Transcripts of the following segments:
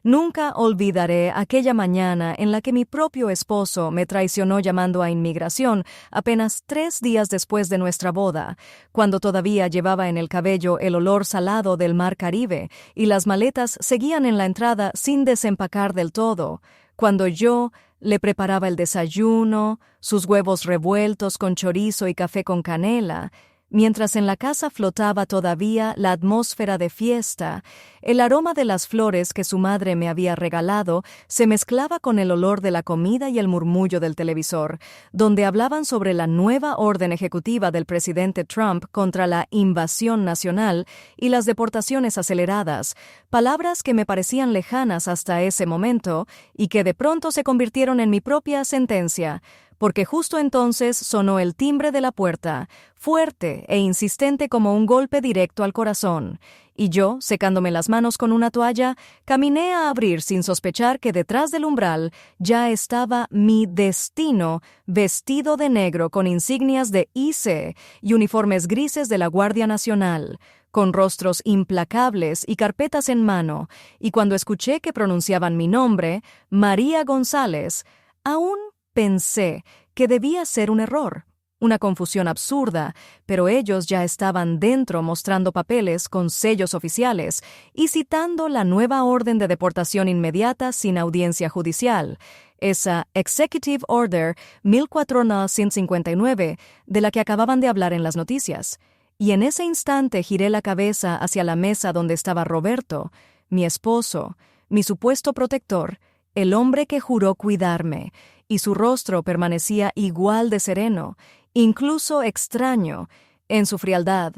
Nunca olvidaré aquella mañana en la que mi propio esposo me traicionó llamando a inmigración apenas 3 días después de nuestra boda, cuando todavía llevaba en el cabello el olor salado del mar Caribe y las maletas seguían en la entrada sin desempacar del todo, cuando yo le preparaba el desayuno, sus huevos revueltos con chorizo y café con canela, mientras en la casa flotaba todavía la atmósfera de fiesta. El aroma de las flores que su madre me había regalado se mezclaba con el olor de la comida y el murmullo del televisor, donde hablaban sobre la nueva orden ejecutiva del presidente Trump contra la invasión nacional y las deportaciones aceleradas, palabras que me parecían lejanas hasta ese momento y que de pronto se convirtieron en mi propia sentencia, porque justo entonces sonó el timbre de la puerta, fuerte e insistente como un golpe directo al corazón, y yo, secándome las manos con una toalla, caminé a abrir sin sospechar que detrás del umbral ya estaba mi destino, vestido de negro con insignias de ICE y uniformes grises de la Guardia Nacional, con rostros implacables y carpetas en mano, y cuando escuché que pronunciaban mi nombre, María González, aún pensé que debía ser un error, una confusión absurda, pero ellos ya estaban dentro mostrando papeles con sellos oficiales y citando la nueva orden de deportación inmediata sin audiencia judicial, esa Executive Order 1459 de la que acababan de hablar en las noticias. Y en ese instante giré la cabeza hacia la mesa donde estaba Roberto, mi esposo, mi supuesto protector, el hombre que juró cuidarme, y su rostro permanecía igual de sereno, incluso extraño, en su frialdad,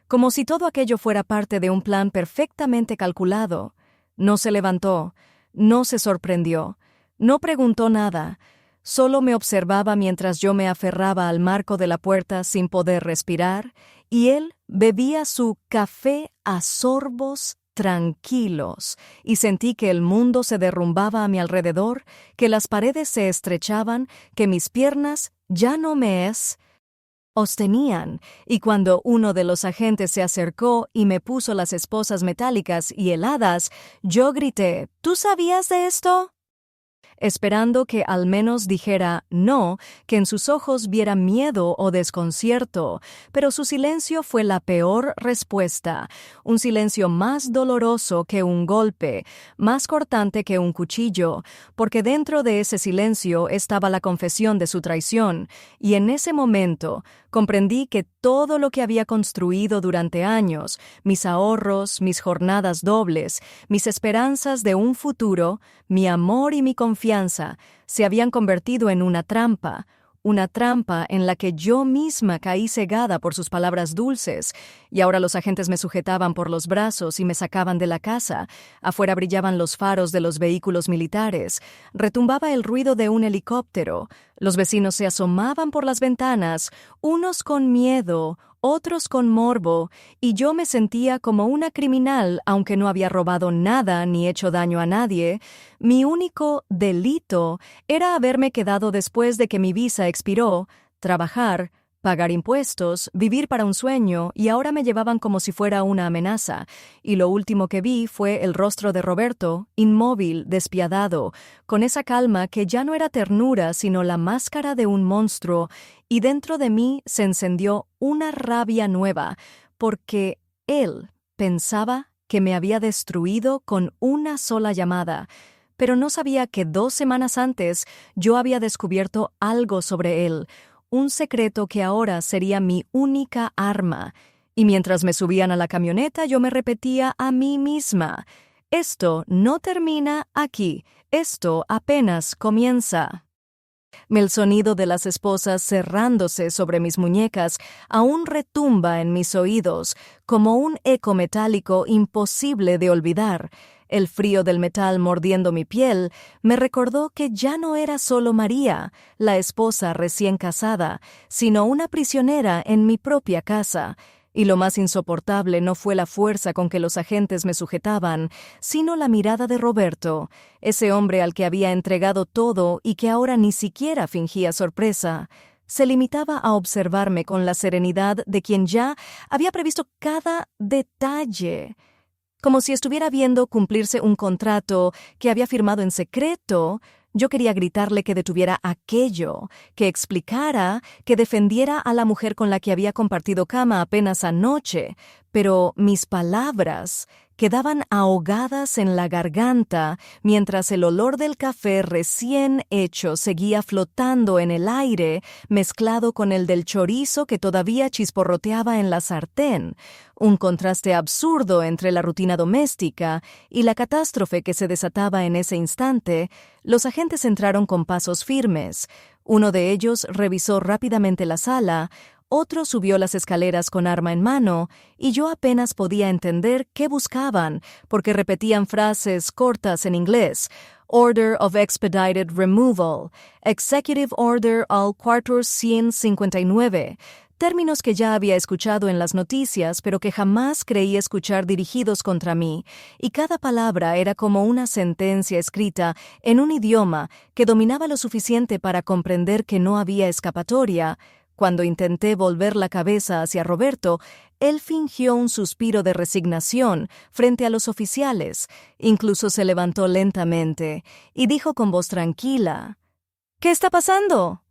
como si todo aquello fuera parte de un plan perfectamente calculado. No se levantó, no se sorprendió, no preguntó nada, solo me observaba mientras yo me aferraba al marco de la puerta sin poder respirar, y él bebía su café a sorbos tranquilos, y sentí que el mundo se derrumbaba a mi alrededor, que las paredes se estrechaban, que mis piernas ya no me sostenían, y cuando uno de los agentes se acercó y me puso las esposas metálicas y heladas, yo grité, ¿tú sabías de esto?, esperando que al menos dijera no, que en sus ojos viera miedo o desconcierto, pero su silencio fue la peor respuesta, un silencio más doloroso que un golpe, más cortante que un cuchillo, porque dentro de ese silencio estaba la confesión de su traición, y en ese momento comprendí que todo lo que había construido durante años, mis ahorros, mis jornadas dobles, mis esperanzas de un futuro, mi amor y mi confianza, se habían convertido en una trampa en la que yo misma caí cegada por sus palabras dulces, y ahora los agentes me sujetaban por los brazos y me sacaban de la casa. Afuera brillaban los faros de los vehículos militares, retumbaba el ruido de un helicóptero, los vecinos se asomaban por las ventanas, unos con miedo, otros con morbo, y yo me sentía como una criminal, aunque no había robado nada ni hecho daño a nadie. Mi único delito era haberme quedado después de que mi visa expiró, trabajar, pagar impuestos, vivir para un sueño, y ahora me llevaban como si fuera una amenaza. Y lo último que vi fue el rostro de Roberto, inmóvil, despiadado, con esa calma que ya no era ternura, sino la máscara de un monstruo, y dentro de mí se encendió una rabia nueva, porque él pensaba que me había destruido con una sola llamada, pero no sabía que 2 semanas antes yo había descubierto algo sobre él, un secreto que ahora sería mi única arma. Y mientras me subían a la camioneta yo me repetía a mí misma, esto no termina aquí, esto apenas comienza. El sonido de las esposas cerrándose sobre mis muñecas aún retumba en mis oídos, como un eco metálico imposible de olvidar. El frío del metal mordiendo mi piel me recordó que ya no era solo María, la esposa recién casada, sino una prisionera en mi propia casa. Y lo más insoportable no fue la fuerza con que los agentes me sujetaban, sino la mirada de Roberto, ese hombre al que había entregado todo y que ahora ni siquiera fingía sorpresa. Se limitaba a observarme con la serenidad de quien ya había previsto cada detalle. Como si estuviera viendo cumplirse un contrato que había firmado en secreto. Yo quería gritarle que detuviera aquello, que explicara, que defendiera a la mujer con la que había compartido cama apenas anoche, pero mis palabras quedaban ahogadas en la garganta mientras el olor del café recién hecho seguía flotando en el aire, mezclado con el del chorizo que todavía chisporroteaba en la sartén, un contraste absurdo entre la rutina doméstica y la catástrofe que se desataba en ese instante. Los agentes entraron con pasos firmes. Uno de ellos revisó rápidamente la sala, otro subió las escaleras con arma en mano, y yo apenas podía entender qué buscaban, porque repetían frases cortas en inglés: Order of Expedited Removal, Executive Order al Quarter 159, términos que ya había escuchado en las noticias, pero que jamás creí escuchar dirigidos contra mí, y cada palabra era como una sentencia escrita en un idioma que dominaba lo suficiente para comprender que no había escapatoria. Cuando intenté volver la cabeza hacia Roberto, él fingió un suspiro de resignación frente a los oficiales, incluso se levantó lentamente y dijo con voz tranquila: «¿Qué está pasando?»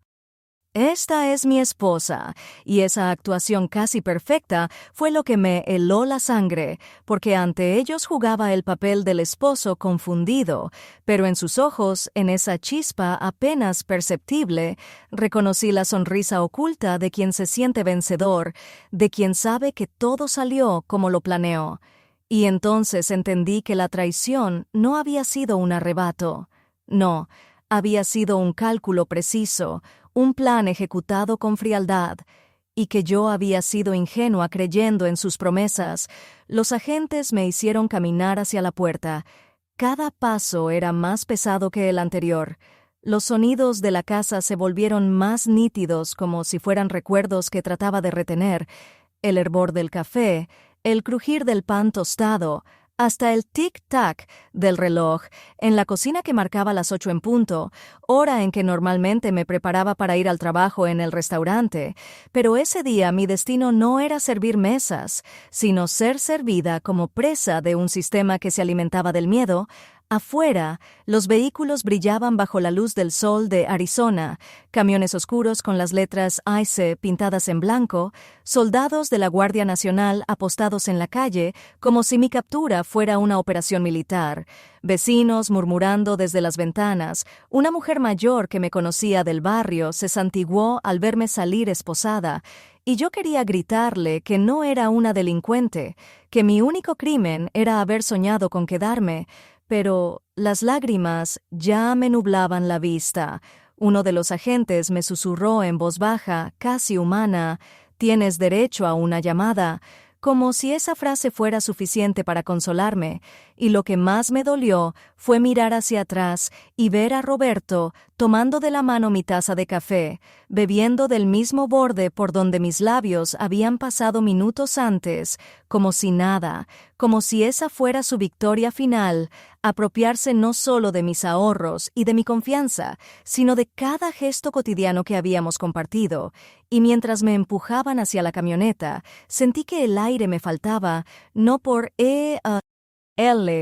Esta es mi esposa, y esa actuación casi perfecta fue lo que me heló la sangre, porque ante ellos jugaba el papel del esposo confundido, pero en sus ojos, en esa chispa apenas perceptible, reconocí la sonrisa oculta de quien se siente vencedor, de quien sabe que todo salió como lo planeó. Y entonces entendí que la traición no había sido un arrebato. No, había sido un cálculo preciso, un plan ejecutado con frialdad, y que yo había sido ingenua creyendo en sus promesas. Los agentes me hicieron caminar hacia la puerta. Cada paso era más pesado que el anterior. Los sonidos de la casa se volvieron más nítidos, como si fueran recuerdos que trataba de retener. El hervor del café, el crujir del pan tostado, hasta el tic-tac del reloj en la cocina que marcaba las 8 en punto, hora en que normalmente me preparaba para ir al trabajo en el restaurante. Pero ese día mi destino no era servir mesas, sino ser servida como presa de un sistema que se alimentaba del miedo. Afuera, los vehículos brillaban bajo la luz del sol de Arizona, camiones oscuros con las letras ICE pintadas en blanco, soldados de la Guardia Nacional apostados en la calle como si mi captura fuera una operación militar, vecinos murmurando desde las ventanas. Una mujer mayor que me conocía del barrio se santiguó al verme salir esposada, y yo quería gritarle que no era una delincuente, que mi único crimen era haber soñado con quedarme, pero las lágrimas ya me nublaban la vista. Uno de los agentes me susurró en voz baja, casi humana: «Tienes derecho a una llamada», como si esa frase fuera suficiente para consolarme, y lo que más me dolió fue mirar hacia atrás y ver a Roberto tomando de la mano mi taza de café, bebiendo del mismo borde por donde mis labios habían pasado minutos antes, como si nada, como si esa fuera su victoria final, apropiarse no solo de mis ahorros y de mi confianza, sino de cada gesto cotidiano que habíamos compartido. Y mientras me empujaban hacia la camioneta, sentí que el aire me faltaba, no por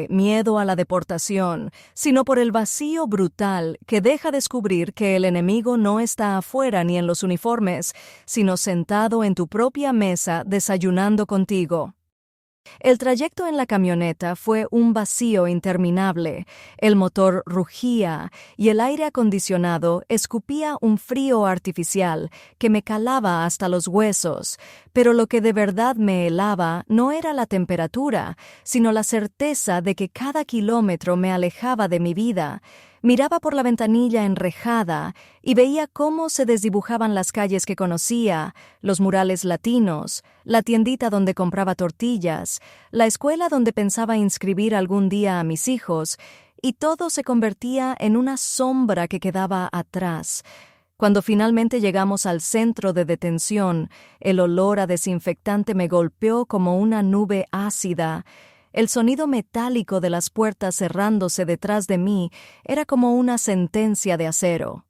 miedo a la deportación, sino por el vacío brutal que deja descubrir que el enemigo no está afuera ni en los uniformes, sino sentado en tu propia mesa desayunando contigo. El trayecto en la camioneta fue un vacío interminable. El motor rugía y el aire acondicionado escupía un frío artificial que me calaba hasta los huesos. Pero lo que de verdad me helaba no era la temperatura, sino la certeza de que cada kilómetro me alejaba de mi vida. Miraba por la ventanilla enrejada y veía cómo se desdibujaban las calles que conocía, los murales latinos, la tiendita donde compraba tortillas, la escuela donde pensaba inscribir algún día a mis hijos, y todo se convertía en una sombra que quedaba atrás. Cuando finalmente llegamos al centro de detención, el olor a desinfectante me golpeó como una nube ácida. El sonido metálico de las puertas cerrándose detrás de mí era como una sentencia de acero.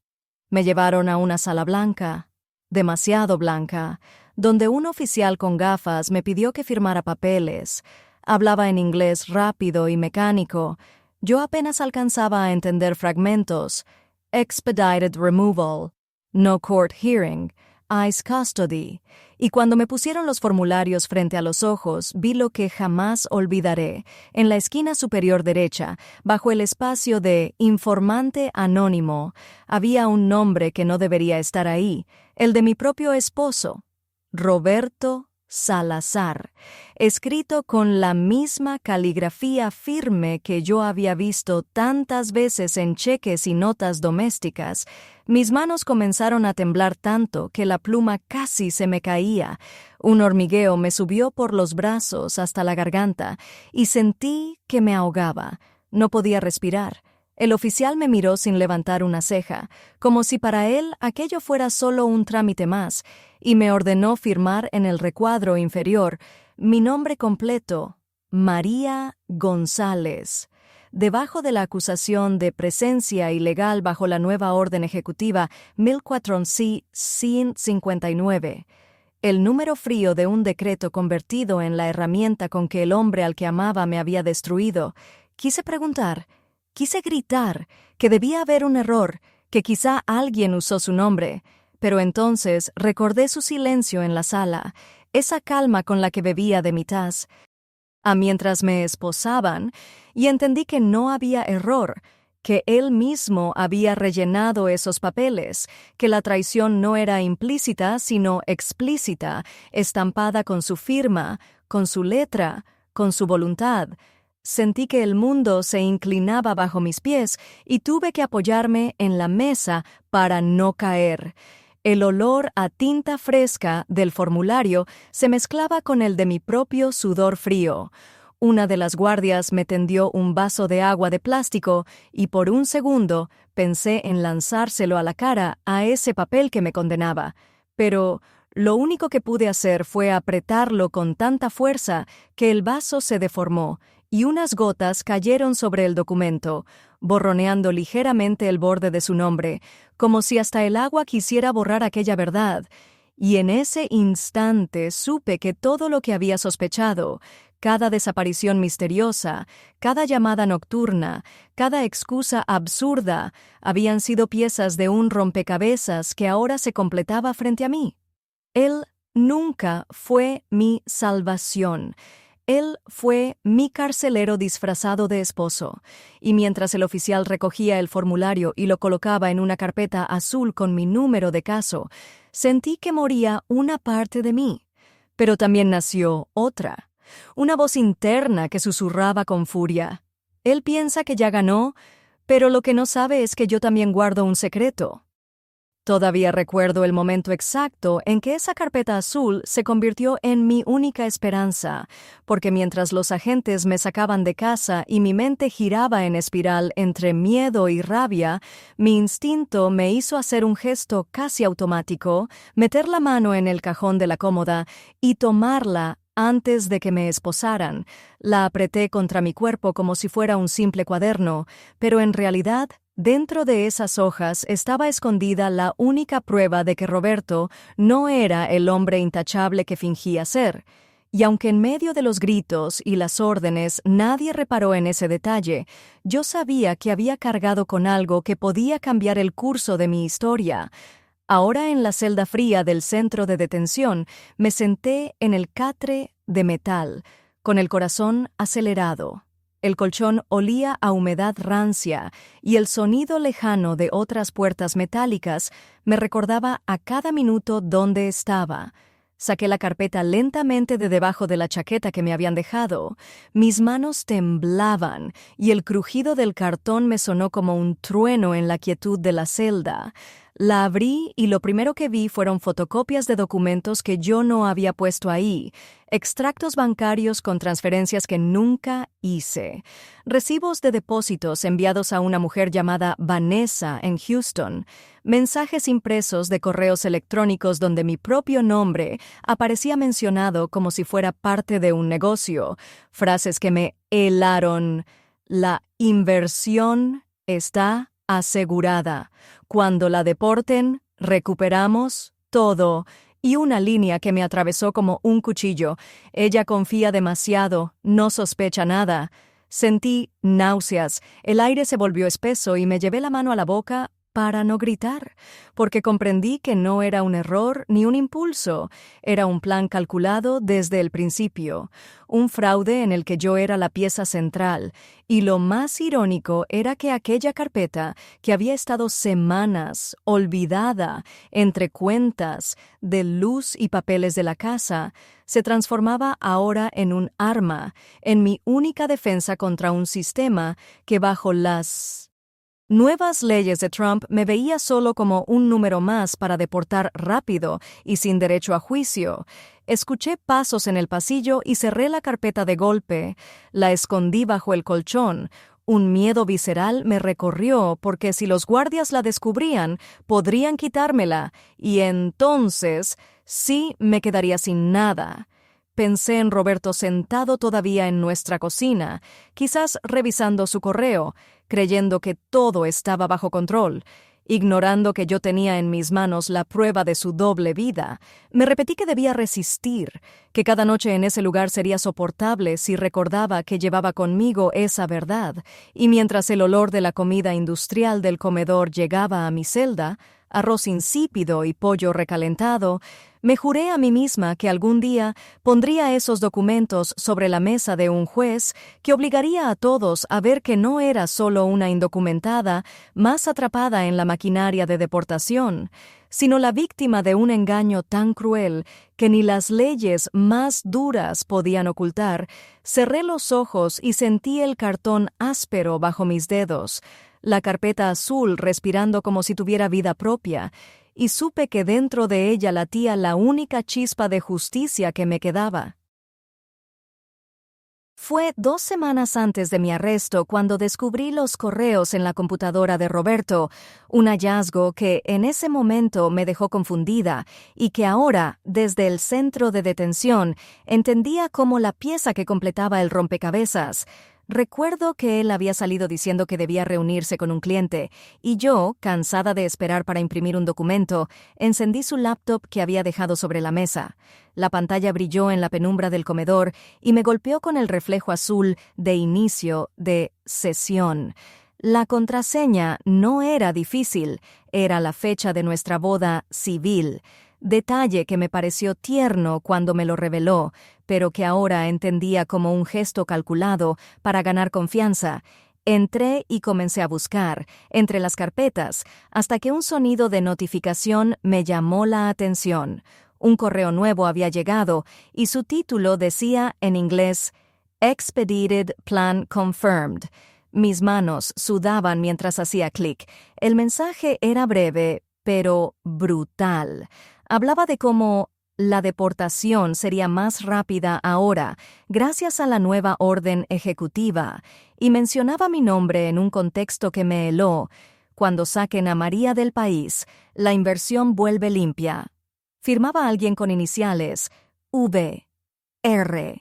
Me llevaron a una sala blanca, demasiado blanca, donde un oficial con gafas me pidió que firmara papeles. Hablaba en inglés rápido y mecánico. Yo apenas alcanzaba a entender fragmentos. Expedited removal, no court hearing, ICE custody. Y cuando me pusieron los formularios frente a los ojos, vi lo que jamás olvidaré. En la esquina superior derecha, bajo el espacio de informante anónimo, había un nombre que no debería estar ahí, el de mi propio esposo, Roberto Salazar, escrito con la misma caligrafía firme que yo había visto tantas veces en cheques y notas domésticas. Mis manos comenzaron a temblar tanto que la pluma casi se me caía. Un hormigueo me subió por los brazos hasta la garganta y sentí que me ahogaba. No podía respirar. El oficial me miró sin levantar una ceja, como si para él aquello fuera solo un trámite más, y me ordenó firmar en el recuadro inferior mi nombre completo, María González. Debajo de la acusación de presencia ilegal bajo la nueva orden ejecutiva 1459, el número frío de un decreto convertido en la herramienta con que el hombre al que amaba me había destruido, quise gritar que debía haber un error, que quizá alguien usó su nombre, pero entonces recordé su silencio en la sala, esa calma con la que bebía de mi taz, mientras me esposaban, y entendí que no había error, que él mismo había rellenado esos papeles, que la traición no era implícita sino explícita, estampada con su firma, con su letra, con su voluntad. Sentí que el mundo se inclinaba bajo mis pies y tuve que apoyarme en la mesa para no caer. El olor a tinta fresca del formulario se mezclaba con el de mi propio sudor frío. Una de las guardias me tendió un vaso de agua de plástico y por un segundo pensé en lanzárselo a la cara a ese papel que me condenaba. Pero lo único que pude hacer fue apretarlo con tanta fuerza que el vaso se deformó y unas gotas cayeron sobre el documento, borroneando ligeramente el borde de su nombre, como si hasta el agua quisiera borrar aquella verdad. Y en ese instante supe que todo lo que había sospechado, cada desaparición misteriosa, cada llamada nocturna, cada excusa absurda, habían sido piezas de un rompecabezas que ahora se completaba frente a mí. Él nunca fue mi salvación. Él fue mi carcelero disfrazado de esposo, y mientras el oficial recogía el formulario y lo colocaba en una carpeta azul con mi número de caso, sentí que moría una parte de mí. Pero también nació otra, una voz interna que susurraba con furia. Él piensa que ya ganó, pero lo que no sabe es que yo también guardo un secreto. Todavía recuerdo el momento exacto en que esa carpeta azul se convirtió en mi única esperanza, porque mientras los agentes me sacaban de casa y mi mente giraba en espiral entre miedo y rabia, mi instinto me hizo hacer un gesto casi automático, meter la mano en el cajón de la cómoda y tomarla antes de que me esposaran. La apreté contra mi cuerpo como si fuera un simple cuaderno, pero en realidad, dentro de esas hojas estaba escondida la única prueba de que Roberto no era el hombre intachable que fingía ser. Y aunque en medio de los gritos y las órdenes nadie reparó en ese detalle, yo sabía que había cargado con algo que podía cambiar el curso de mi historia. Ahora en la celda fría del centro de detención, me senté en el catre de metal, con el corazón acelerado. El colchón olía a humedad rancia y el sonido lejano de otras puertas metálicas me recordaba a cada minuto dónde estaba. Saqué la carpeta lentamente de debajo de la chaqueta que me habían dejado. Mis manos temblaban y el crujido del cartón me sonó como un trueno en la quietud de la celda. La abrí y lo primero que vi fueron fotocopias de documentos que yo no había puesto ahí, extractos bancarios con transferencias que nunca hice, recibos de depósitos enviados a una mujer llamada Vanessa en Houston, mensajes impresos de correos electrónicos donde mi propio nombre aparecía mencionado como si fuera parte de un negocio, frases que me helaron. La inversión está asegurada. Cuando la deporten, recuperamos todo Y una línea que me atravesó como un cuchillo. Ella confía demasiado, no sospecha nada. Sentí náuseas, el aire se volvió espeso y me llevé la mano a la boca para no gritar, porque comprendí que no era un error ni un impulso, era un plan calculado desde el principio, un fraude en el que yo era la pieza central, y lo más irónico era que aquella carpeta, que había estado semanas olvidada entre cuentas de luz y papeles de la casa, se transformaba ahora en un arma, en mi única defensa contra un sistema que bajo las nuevas leyes de Trump me veía solo como un número más para deportar rápido y sin derecho a juicio. Escuché pasos en el pasillo y cerré la carpeta de golpe. La escondí bajo el colchón. Un miedo visceral me recorrió porque si los guardias la descubrían, podrían quitármela, y entonces sí me quedaría sin nada. Pensé en Roberto sentado todavía en nuestra cocina, quizás revisando su correo, creyendo que todo estaba bajo control, ignorando que yo tenía en mis manos la prueba de su doble vida. Me repetí que debía resistir, que cada noche en ese lugar sería soportable si recordaba que llevaba conmigo esa verdad, y mientras el olor de la comida industrial del comedor llegaba a mi celda, arroz insípido y pollo recalentado, me juré a mí misma que algún día pondría esos documentos sobre la mesa de un juez que obligaría a todos a ver que no era solo una indocumentada más atrapada en la maquinaria de deportación, sino la víctima de un engaño tan cruel que ni las leyes más duras podían ocultar. Cerré los ojos y sentí el cartón áspero bajo mis dedos, la carpeta azul respirando como si tuviera vida propia, y supe que dentro de ella latía la única chispa de justicia que me quedaba. Fue 2 semanas antes de mi arresto cuando descubrí los correos en la computadora de Roberto, un hallazgo que en ese momento me dejó confundida y que ahora, desde el centro de detención, entendía como la pieza que completaba el rompecabezas. Recuerdo que él había salido diciendo que debía reunirse con un cliente, y yo, cansada de esperar para imprimir un documento, encendí su laptop que había dejado sobre la mesa. La pantalla brilló en la penumbra del comedor y me golpeó con el reflejo azul de inicio de sesión. La contraseña no era difícil, era la fecha de nuestra boda civil. Detalle que me pareció tierno cuando me lo reveló, pero que ahora entendía como un gesto calculado para ganar confianza. Entré y comencé a buscar, entre las carpetas, hasta que un sonido de notificación me llamó la atención. Un correo nuevo había llegado, y su título decía en inglés, Expedited Plan Confirmed. Mis manos sudaban mientras hacía clic. El mensaje era breve, pero brutal. Hablaba de cómo la deportación sería más rápida ahora, gracias a la nueva orden ejecutiva, y mencionaba mi nombre en un contexto que me heló. Cuando saquen a María del país, la inversión vuelve limpia. Firmaba alguien con iniciales V, R.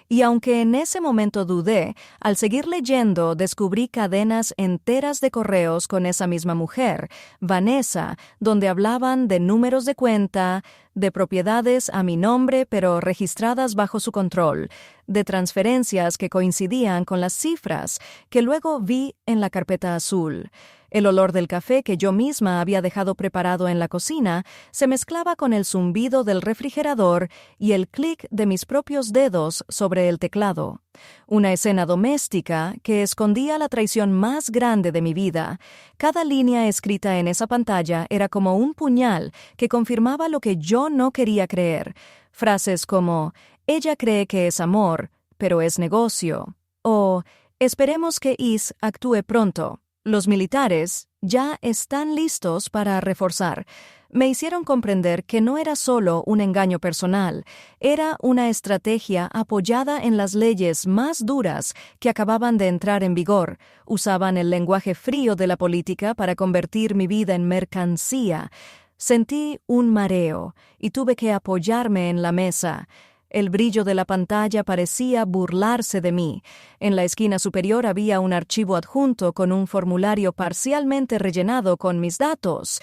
Y aunque en ese momento dudé, al seguir leyendo descubrí cadenas enteras de correos con esa misma mujer, Vanessa, donde hablaban de números de cuenta, de propiedades a mi nombre pero registradas bajo su control, de transferencias que coincidían con las cifras que luego vi en la carpeta azul. El olor del café que yo misma había dejado preparado en la cocina se mezclaba con el zumbido del refrigerador y el clic de mis propios dedos sobre el teclado. Una escena doméstica que escondía la traición más grande de mi vida. Cada línea escrita en esa pantalla era como un puñal que confirmaba lo que yo no quería creer. Frases como, ella cree que es amor, pero es negocio. O, esperemos que Is actúe pronto. Los militares ya están listos para reforzar. Me hicieron comprender que no era solo un engaño personal, era una estrategia apoyada en las leyes más duras que acababan de entrar en vigor. Usaban el lenguaje frío de la política para convertir mi vida en mercancía. Sentí un mareo y tuve que apoyarme en la mesa. El brillo de la pantalla parecía burlarse de mí. En la esquina superior había un archivo adjunto con un formulario parcialmente rellenado con mis datos.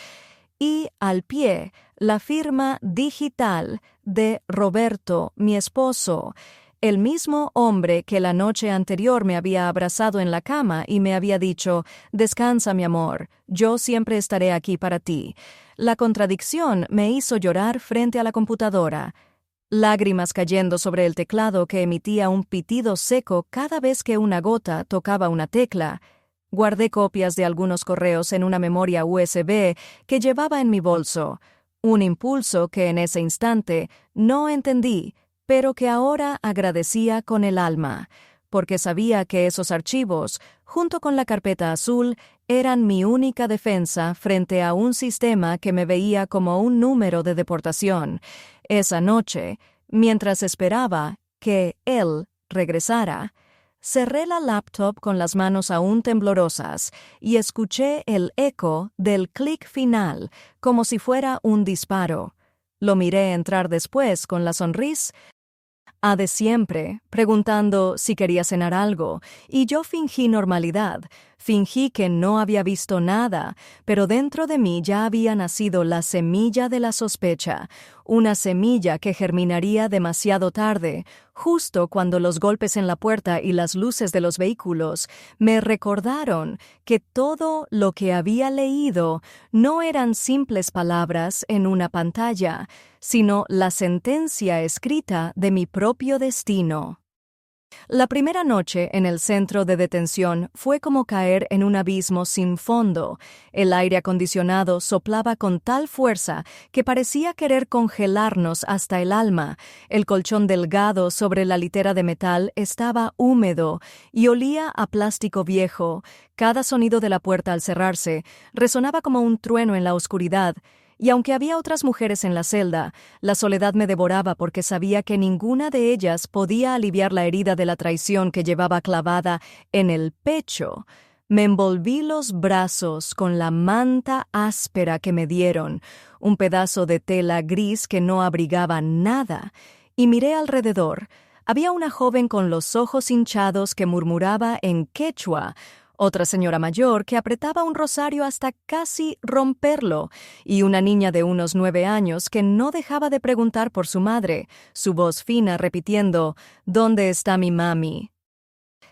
Y al pie la firma digital de Roberto, mi esposo, el mismo hombre que la noche anterior me había abrazado en la cama y me había dicho: «Descansa, mi amor, yo siempre estaré aquí para ti». La contradicción me hizo llorar frente a la computadora, lágrimas cayendo sobre el teclado que emitía un pitido seco cada vez que una gota tocaba una tecla. Guardé copias de algunos correos en una memoria USB que llevaba en mi bolso, un impulso que en ese instante no entendí, pero que ahora agradecía con el alma, porque sabía que esos archivos, junto con la carpeta azul, eran mi única defensa frente a un sistema que me veía como un número de deportación. Esa noche, mientras esperaba que él regresara, cerré la laptop con las manos aún temblorosas y escuché el eco del clic final como si fuera un disparo. Lo miré entrar después con la sonrisa de siempre, preguntando si quería cenar algo, y yo fingí normalidad, fingí que no había visto nada, pero dentro de mí ya había nacido la semilla de la sospecha, una semilla que germinaría demasiado tarde, justo cuando los golpes en la puerta y las luces de los vehículos me recordaron que todo lo que había leído no eran simples palabras en una pantalla, sino la sentencia escrita de mi propio destino. La primera noche en el centro de detención fue como caer en un abismo sin fondo. El aire acondicionado soplaba con tal fuerza que parecía querer congelarnos hasta el alma. El colchón delgado sobre la litera de metal estaba húmedo y olía a plástico viejo. Cada sonido de la puerta al cerrarse resonaba como un trueno en la oscuridad. Y aunque había otras mujeres en la celda, la soledad me devoraba porque sabía que ninguna de ellas podía aliviar la herida de la traición que llevaba clavada en el pecho. Me envolví los brazos con la manta áspera que me dieron, un pedazo de tela gris que no abrigaba nada, y miré alrededor. Había una joven con los ojos hinchados que murmuraba en quechua, otra señora mayor que apretaba un rosario hasta casi romperlo, y una niña de unos 9 años que no dejaba de preguntar por su madre, su voz fina repitiendo: «¿Dónde está mi mami?».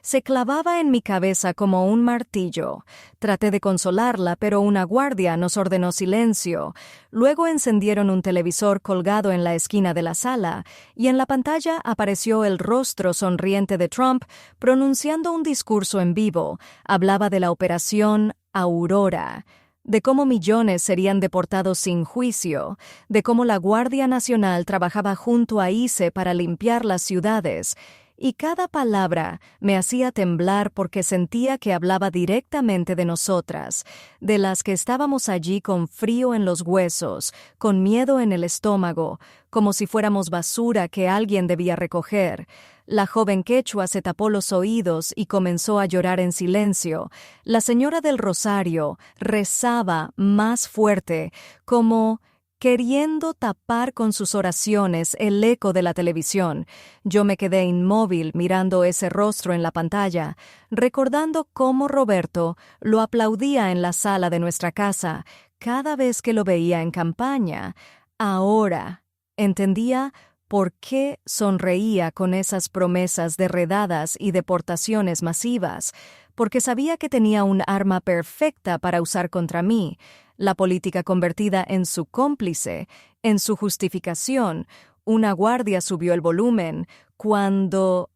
Se clavaba en mi cabeza como un martillo. Traté de consolarla, pero una guardia nos ordenó silencio. Luego encendieron un televisor colgado en la esquina de la sala, y en la pantalla apareció el rostro sonriente de Trump pronunciando un discurso en vivo. Hablaba de la operación Aurora, de cómo millones serían deportados sin juicio, de cómo la Guardia Nacional trabajaba junto a ICE para limpiar las ciudades. Y cada palabra me hacía temblar porque sentía que hablaba directamente de nosotras, de las que estábamos allí con frío en los huesos, con miedo en el estómago, como si fuéramos basura que alguien debía recoger. La joven quechua se tapó los oídos y comenzó a llorar en silencio. La señora del rosario rezaba más fuerte, como queriendo tapar con sus oraciones el eco de la televisión. Yo me quedé inmóvil mirando ese rostro en la pantalla, recordando cómo Roberto lo aplaudía en la sala de nuestra casa cada vez que lo veía en campaña. Ahora entendía por qué sonreía con esas promesas derredadas y deportaciones masivas, porque sabía que tenía un arma perfecta para usar contra mí, la política convertida en su cómplice, en su justificación. Una guardia subió el volumen cuando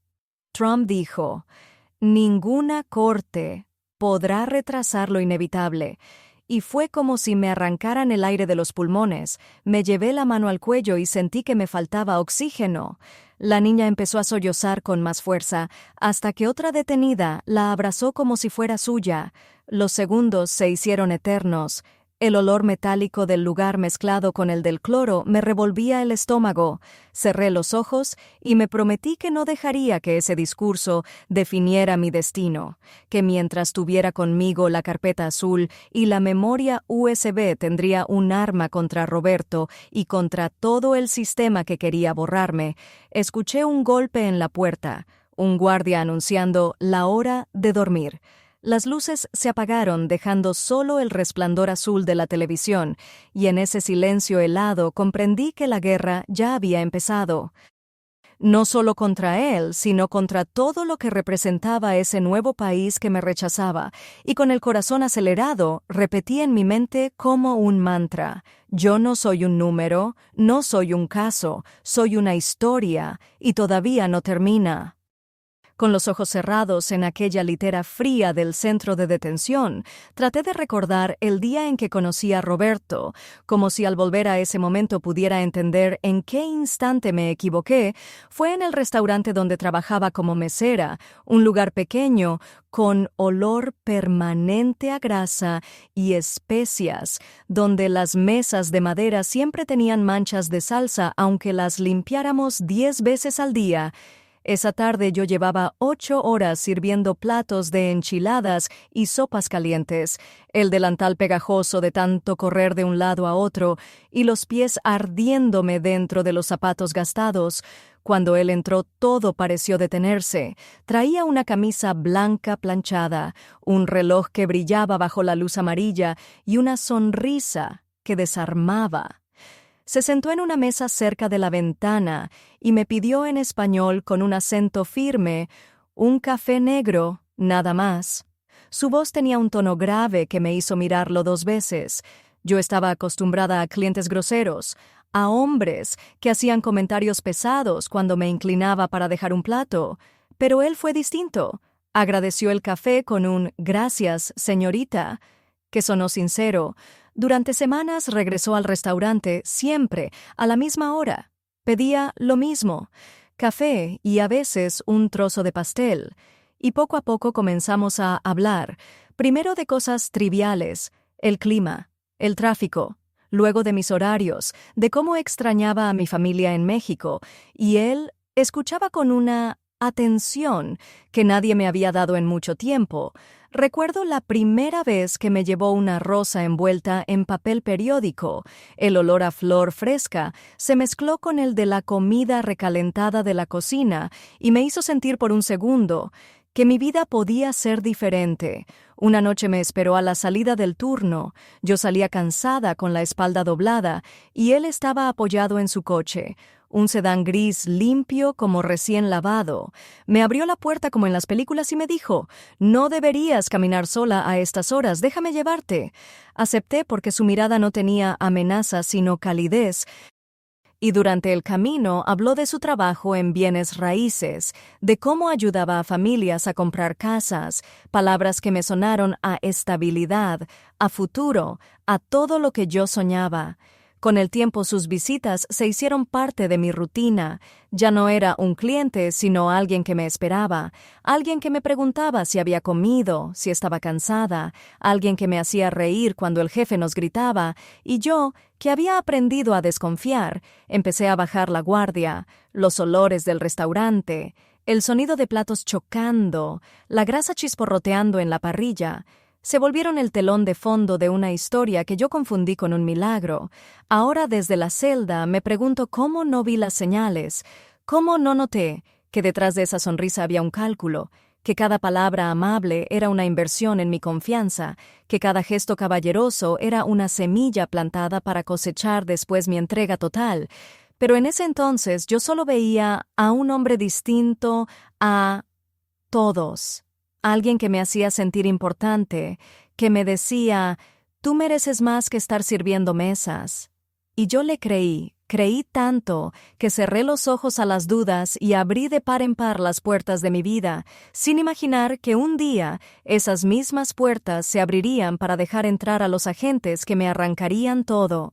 Trump dijo: «Ninguna corte podrá retrasar lo inevitable». Y fue como si me arrancaran el aire de los pulmones. Me llevé la mano al cuello y sentí que me faltaba oxígeno. La niña empezó a sollozar con más fuerza, hasta que otra detenida la abrazó como si fuera suya. Los segundos se hicieron eternos. El olor metálico del lugar mezclado con el del cloro me revolvía el estómago. Cerré los ojos y me prometí que no dejaría que ese discurso definiera mi destino, que mientras tuviera conmigo la carpeta azul y la memoria USB tendría un arma contra Roberto y contra todo el sistema que quería borrarme. Escuché un golpe en la puerta, un guardia anunciando la hora de dormir. Las luces se apagaron dejando solo el resplandor azul de la televisión, y en ese silencio helado comprendí que la guerra ya había empezado. No solo contra él, sino contra todo lo que representaba ese nuevo país que me rechazaba, y con el corazón acelerado repetí en mi mente como un mantra: yo no soy un número, no soy un caso, soy una historia, y todavía no termina. Con los ojos cerrados en aquella litera fría del centro de detención, traté de recordar el día en que conocí a Roberto, como si al volver a ese momento pudiera entender en qué instante me equivoqué. Fue en el restaurante donde trabajaba como mesera, un lugar pequeño, con olor permanente a grasa y especias, donde las mesas de madera siempre tenían manchas de salsa aunque las limpiáramos 10 veces al día. Esa tarde yo llevaba 8 horas sirviendo platos de enchiladas y sopas calientes, el delantal pegajoso de tanto correr de un lado a otro y los pies ardiéndome dentro de los zapatos gastados. Cuando él entró, todo pareció detenerse. Traía una camisa blanca planchada, un reloj que brillaba bajo la luz amarilla y una sonrisa que desarmaba. Se sentó en una mesa cerca de la ventana y me pidió en español con un acento firme un café negro, nada más. Su voz tenía un tono grave que me hizo mirarlo 2 veces. Yo estaba acostumbrada a clientes groseros, a hombres que hacían comentarios pesados cuando me inclinaba para dejar un plato, pero él fue distinto. Agradeció el café con un «gracias, señorita», que sonó sincero. Durante semanas regresó al restaurante siempre a la misma hora. Pedía lo mismo, café y a veces un trozo de pastel. Y poco a poco comenzamos a hablar, primero de cosas triviales, el clima, el tráfico, luego de mis horarios, de cómo extrañaba a mi familia en México, y él escuchaba con una atención que nadie me había dado en mucho tiempo. Recuerdo la primera vez que me llevó una rosa envuelta en papel periódico. El olor a flor fresca se mezcló con el de la comida recalentada de la cocina y me hizo sentir por un segundo que mi vida podía ser diferente. Una noche me esperó a la salida del turno. Yo salía cansada con la espalda doblada y él estaba apoyado en su coche. Un sedán gris limpio como recién lavado. Me abrió la puerta como en las películas y me dijo: «No deberías caminar sola a estas horas, déjame llevarte». Acepté porque su mirada no tenía amenaza sino calidez. Y durante el camino habló de su trabajo en bienes raíces, de cómo ayudaba a familias a comprar casas, palabras que me sonaron a estabilidad, a futuro, a todo lo que yo soñaba. Con el tiempo sus visitas se hicieron parte de mi rutina. Ya no era un cliente, sino alguien que me esperaba, alguien que me preguntaba si había comido, si estaba cansada, alguien que me hacía reír cuando el jefe nos gritaba, y yo, que había aprendido a desconfiar, empecé a bajar la guardia, los olores del restaurante, el sonido de platos chocando, la grasa chisporroteando en la parrilla, se volvieron el telón de fondo de una historia que yo confundí con un milagro. Ahora desde la celda me pregunto cómo no vi las señales, cómo no noté que detrás de esa sonrisa había un cálculo, que cada palabra amable era una inversión en mi confianza, que cada gesto caballeroso era una semilla plantada para cosechar después mi entrega total. Pero en ese entonces yo solo veía a un hombre distinto a todos. Alguien que me hacía sentir importante, que me decía: «Tú mereces más que estar sirviendo mesas». Y yo le creí tanto que cerré los ojos a las dudas y abrí de par en par las puertas de mi vida, sin imaginar que un día esas mismas puertas se abrirían para dejar entrar a los agentes que me arrancarían todo.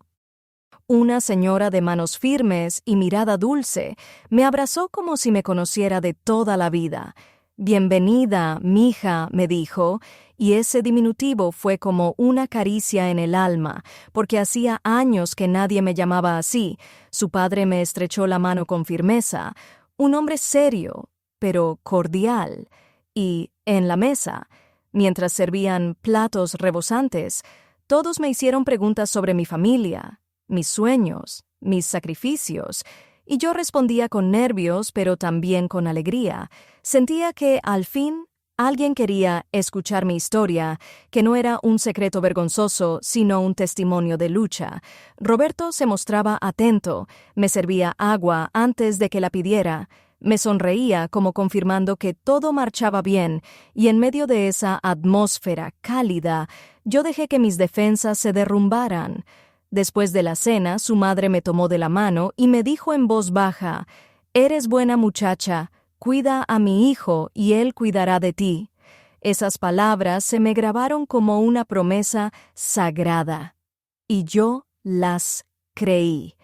Una señora de manos firmes y mirada dulce me abrazó como si me conociera de toda la vida. «Bienvenida, mija», me dijo, y ese diminutivo fue como una caricia en el alma, porque hacía años que nadie me llamaba así. Su padre me estrechó la mano con firmeza, un hombre serio, pero cordial, y en la mesa, mientras servían platos rebosantes, todos me hicieron preguntas sobre mi familia, mis sueños, mis sacrificios, y yo respondía con nervios, pero también con alegría. Sentía que, al fin, Alguien quería escuchar mi historia, que no era un secreto vergonzoso, sino un testimonio de lucha. Roberto se mostraba atento, me servía agua antes de que la pidiera, me sonreía como confirmando que todo marchaba bien, y en medio de esa atmósfera cálida, yo dejé que mis defensas se derrumbaran. Después de la cena, su madre me tomó de la mano y me dijo en voz baja: «Eres buena muchacha. Cuida a mi hijo y él cuidará de ti». Esas palabras se me grabaron como una promesa sagrada. Y yo las creí.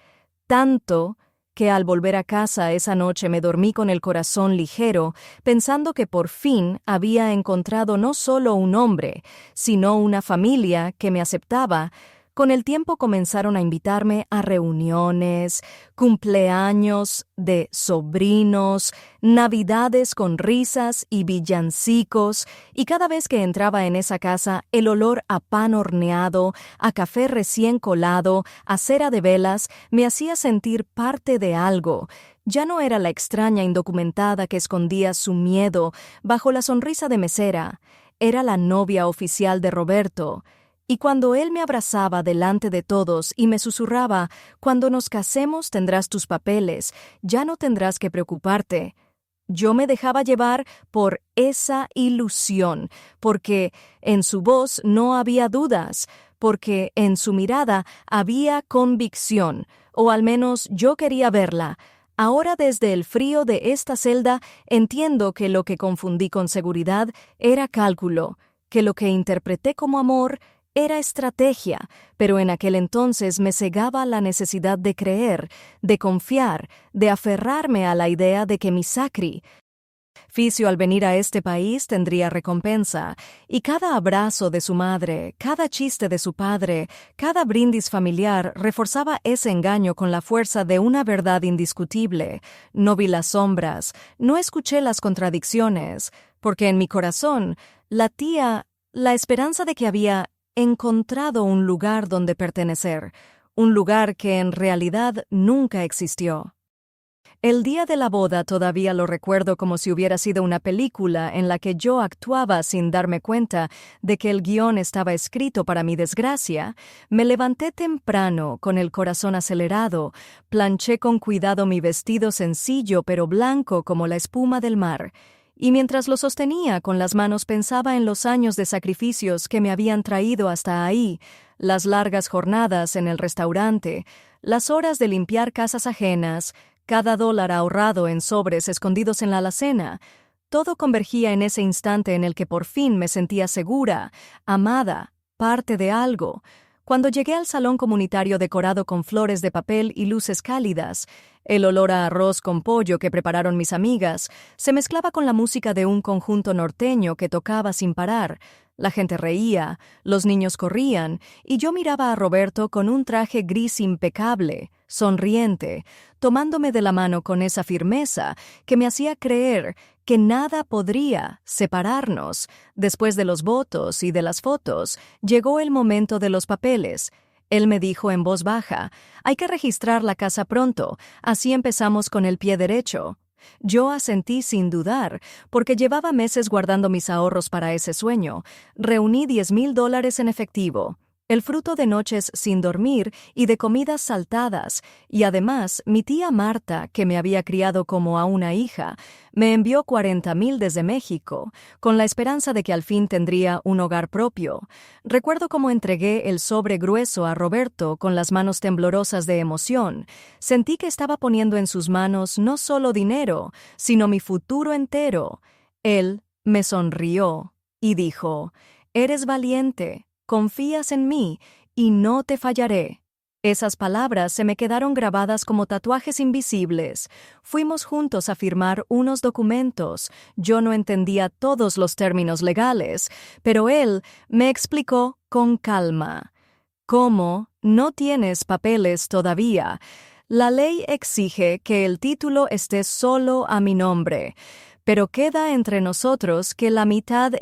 Tanto que al volver a casa esa noche me dormí con el corazón ligero, pensando que por fin había encontrado no solo un hombre, sino una familia que me aceptaba. Con el tiempo comenzaron a invitarme a reuniones, cumpleaños de sobrinos, navidades con risas y villancicos, y cada vez que entraba en esa casa, el olor a pan horneado, a café recién colado, a cera de velas, me hacía sentir parte de algo. Ya no era la extraña indocumentada que escondía su miedo bajo la sonrisa de mesera. Era la novia oficial de Roberto. Y cuando él me abrazaba delante de todos y me susurraba: «Cuando nos casemos tendrás tus papeles, ya no tendrás que preocuparte», yo me dejaba llevar por esa ilusión, porque en su voz no había dudas, porque en su mirada había convicción, o al menos yo quería verla. Ahora, desde el frío de esta celda, entiendo que lo que confundí con seguridad era cálculo, que lo que interpreté como amor era estrategia, pero en aquel entonces me cegaba la necesidad de creer, de confiar, de aferrarme a la idea de que mi sacrificio al venir a este país tendría recompensa, y cada abrazo de su madre, cada chiste de su padre, cada brindis familiar reforzaba ese engaño con la fuerza de una verdad indiscutible. No vi las sombras, no escuché las contradicciones, porque en mi corazón latía la esperanza de que había encontrado un lugar donde pertenecer, un lugar que en realidad nunca existió. El día de la boda todavía lo recuerdo como si hubiera sido una película en la que yo actuaba sin darme cuenta de que el guión estaba escrito para mi desgracia. Me levanté temprano, con el corazón acelerado, planché con cuidado mi vestido sencillo pero blanco como la espuma del mar. Y mientras lo sostenía con las manos pensaba en los años de sacrificios que me habían traído hasta ahí, las largas jornadas en el restaurante, las horas de limpiar casas ajenas, cada dólar ahorrado en sobres escondidos en la alacena. Todo convergía en ese instante en el que por fin me sentía segura, amada, parte de algo. Cuando llegué al salón comunitario decorado con flores de papel y luces cálidas, el olor a arroz con pollo que prepararon mis amigas se mezclaba con la música de un conjunto norteño que tocaba sin parar. La gente reía, los niños corrían, y yo miraba a Roberto con un traje gris impecable, sonriente, tomándome de la mano con esa firmeza que me hacía creer que nada podría separarnos. Después de los votos y de las fotos, llegó el momento de los papeles. Él me dijo en voz baja: «Hay que registrar la casa pronto, así empezamos con el pie derecho». Yo asentí sin dudar, porque llevaba meses guardando mis ahorros para ese sueño. Reuní $10,000 en efectivo, el fruto de noches sin dormir y de comidas saltadas, y además mi tía Marta, que me había criado como a una hija, me envió 40,000 desde México, con la esperanza de que al fin tendría un hogar propio. Recuerdo cómo entregué el sobre grueso a Roberto con las manos temblorosas de emoción. Sentí que estaba poniendo en sus manos no solo dinero, sino mi futuro entero. Él me sonrió y dijo: «Eres valiente. Confías en mí y no te fallaré». Esas palabras se me quedaron grabadas como tatuajes invisibles. Fuimos juntos a firmar unos documentos. Yo no entendía todos los términos legales, pero él me explicó con calma. «¿Cómo? ¿No tienes papeles todavía? La ley exige que el título esté solo a mi nombre, pero queda entre nosotros que la mitad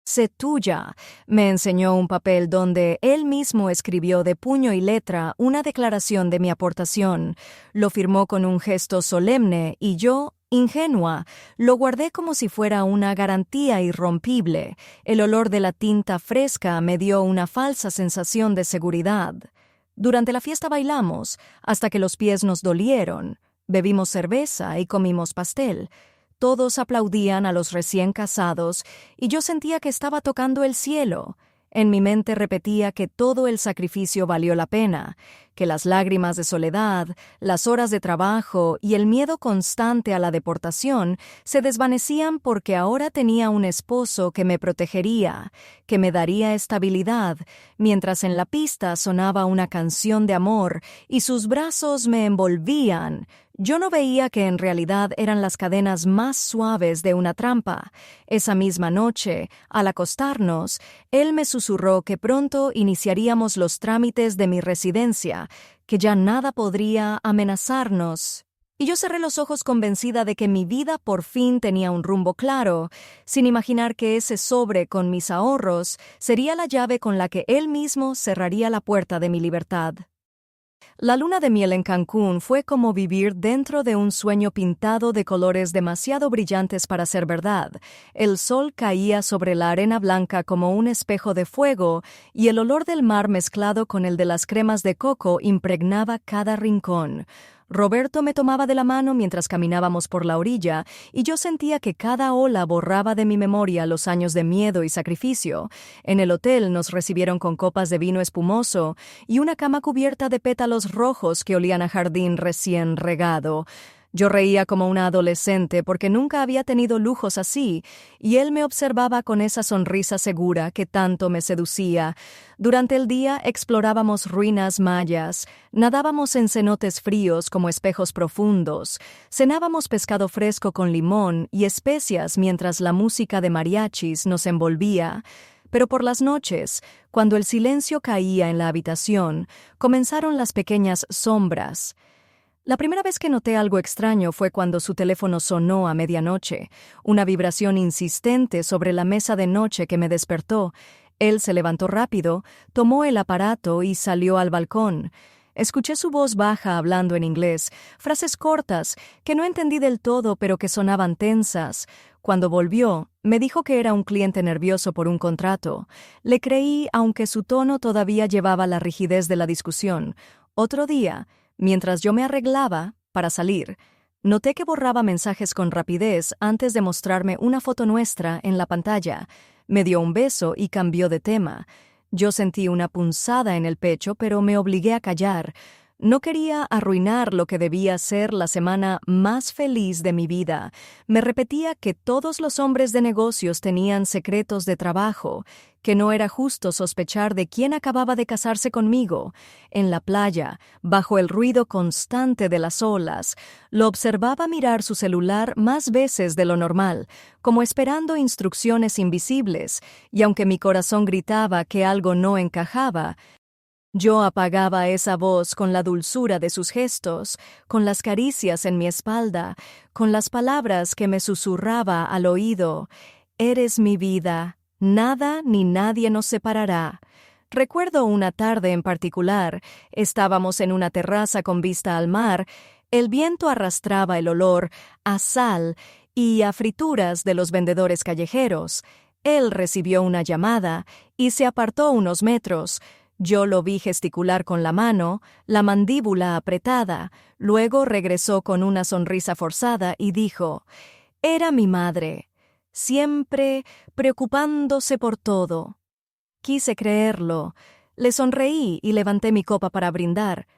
sé tuya». Me enseñó un papel donde él mismo escribió de puño y letra una declaración de mi aportación. Lo firmó con un gesto solemne y yo Ingenua, lo guardé como si fuera una garantía irrompible. El olor de la tinta fresca me dio una falsa sensación de seguridad. Durante la fiesta bailamos, hasta que los pies nos dolieron. Bebimos cerveza y comimos pastel. Todos aplaudían a los recién casados y yo sentía que estaba tocando el cielo. En mi mente repetía que todo el sacrificio valió la pena, que las lágrimas de soledad, las horas de trabajo y el miedo constante a la deportación se desvanecían porque ahora tenía un esposo que me protegería, que me daría estabilidad, mientras en la pista sonaba una canción de amor y sus brazos me envolvían. Yo no veía que en realidad eran las cadenas más suaves de una trampa. Esa misma noche, al acostarnos, él me susurró que pronto iniciaríamos los trámites de mi residencia, que ya nada podría amenazarnos. Y yo cerré los ojos convencida de que mi vida por fin tenía un rumbo claro, sin imaginar que ese sobre con mis ahorros sería la llave con la que él mismo cerraría la puerta de mi libertad. La luna de miel en Cancún fue como vivir dentro de un sueño pintado de colores demasiado brillantes para ser verdad. El sol caía sobre la arena blanca como un espejo de fuego y el olor del mar mezclado con el de las cremas de coco impregnaba cada rincón. Roberto me tomaba de la mano mientras caminábamos por la orilla y yo sentía que cada ola borraba de mi memoria los años de miedo y sacrificio. En el hotel nos recibieron con copas de vino espumoso y una cama cubierta de pétalos rojos que olían a jardín recién regado. Yo reía como una adolescente porque nunca había tenido lujos así, y él me observaba con esa sonrisa segura que tanto me seducía. Durante el día explorábamos ruinas mayas, nadábamos en cenotes fríos como espejos profundos, cenábamos pescado fresco con limón y especias mientras la música de mariachis nos envolvía. Pero por las noches, cuando el silencio caía en la habitación, comenzaron las pequeñas sombras. La primera vez que noté algo extraño fue cuando su teléfono sonó a medianoche, una vibración insistente sobre la mesa de noche que me despertó. Él se levantó rápido, tomó el aparato y salió al balcón. Escuché su voz baja hablando en inglés, frases cortas que no entendí del todo pero que sonaban tensas. Cuando volvió, me dijo que era un cliente nervioso por un contrato. Le creí aunque su tono todavía llevaba la rigidez de la discusión. Otro día, mientras yo me arreglaba para salir, noté que borraba mensajes con rapidez antes de mostrarme una foto nuestra en la pantalla. Me dio un beso y cambió de tema. Yo sentí una punzada en el pecho, pero me obligué a callar. No quería arruinar lo que debía ser la semana más feliz de mi vida. Me repetía que todos los hombres de negocios tenían secretos de trabajo, que no era justo sospechar de quién acababa de casarse conmigo. En la playa, bajo el ruido constante de las olas, lo observaba mirar su celular más veces de lo normal, como esperando instrucciones invisibles, y aunque mi corazón gritaba que algo no encajaba, yo apagaba esa voz con la dulzura de sus gestos, con las caricias en mi espalda, con las palabras que me susurraba al oído. «Eres mi vida, nada ni nadie nos separará». Recuerdo una tarde en particular, estábamos en una terraza con vista al mar, el viento arrastraba el olor a sal y a frituras de los vendedores callejeros. Él recibió una llamada y se apartó unos metros. Yo lo vi gesticular con la mano, la mandíbula apretada, luego regresó con una sonrisa forzada y dijo: «Era mi madre, siempre preocupándose por todo». Quise creerlo, le sonreí y levanté mi copa para brindar,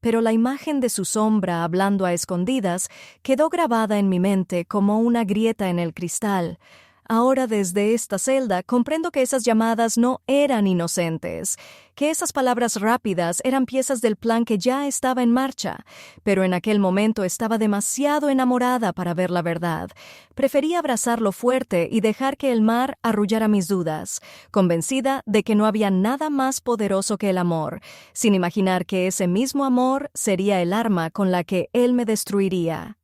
pero la imagen de su sombra hablando a escondidas quedó grabada en mi mente como una grieta en el cristal. Ahora desde esta celda comprendo que esas llamadas no eran inocentes, que esas palabras rápidas eran piezas del plan que ya estaba en marcha, pero en aquel momento estaba demasiado enamorada para ver la verdad. Prefería abrazarlo fuerte y dejar que el mar arrullara mis dudas, convencida de que no había nada más poderoso que el amor, sin imaginar que ese mismo amor sería el arma con la que él me destruiría.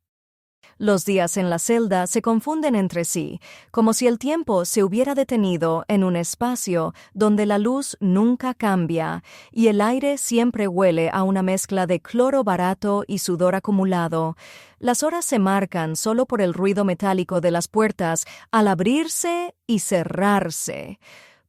Los días en la celda se confunden entre sí, como si el tiempo se hubiera detenido en un espacio donde la luz nunca cambia y el aire siempre huele a una mezcla de cloro barato y sudor acumulado. Las horas se marcan solo por el ruido metálico de las puertas al abrirse y cerrarse,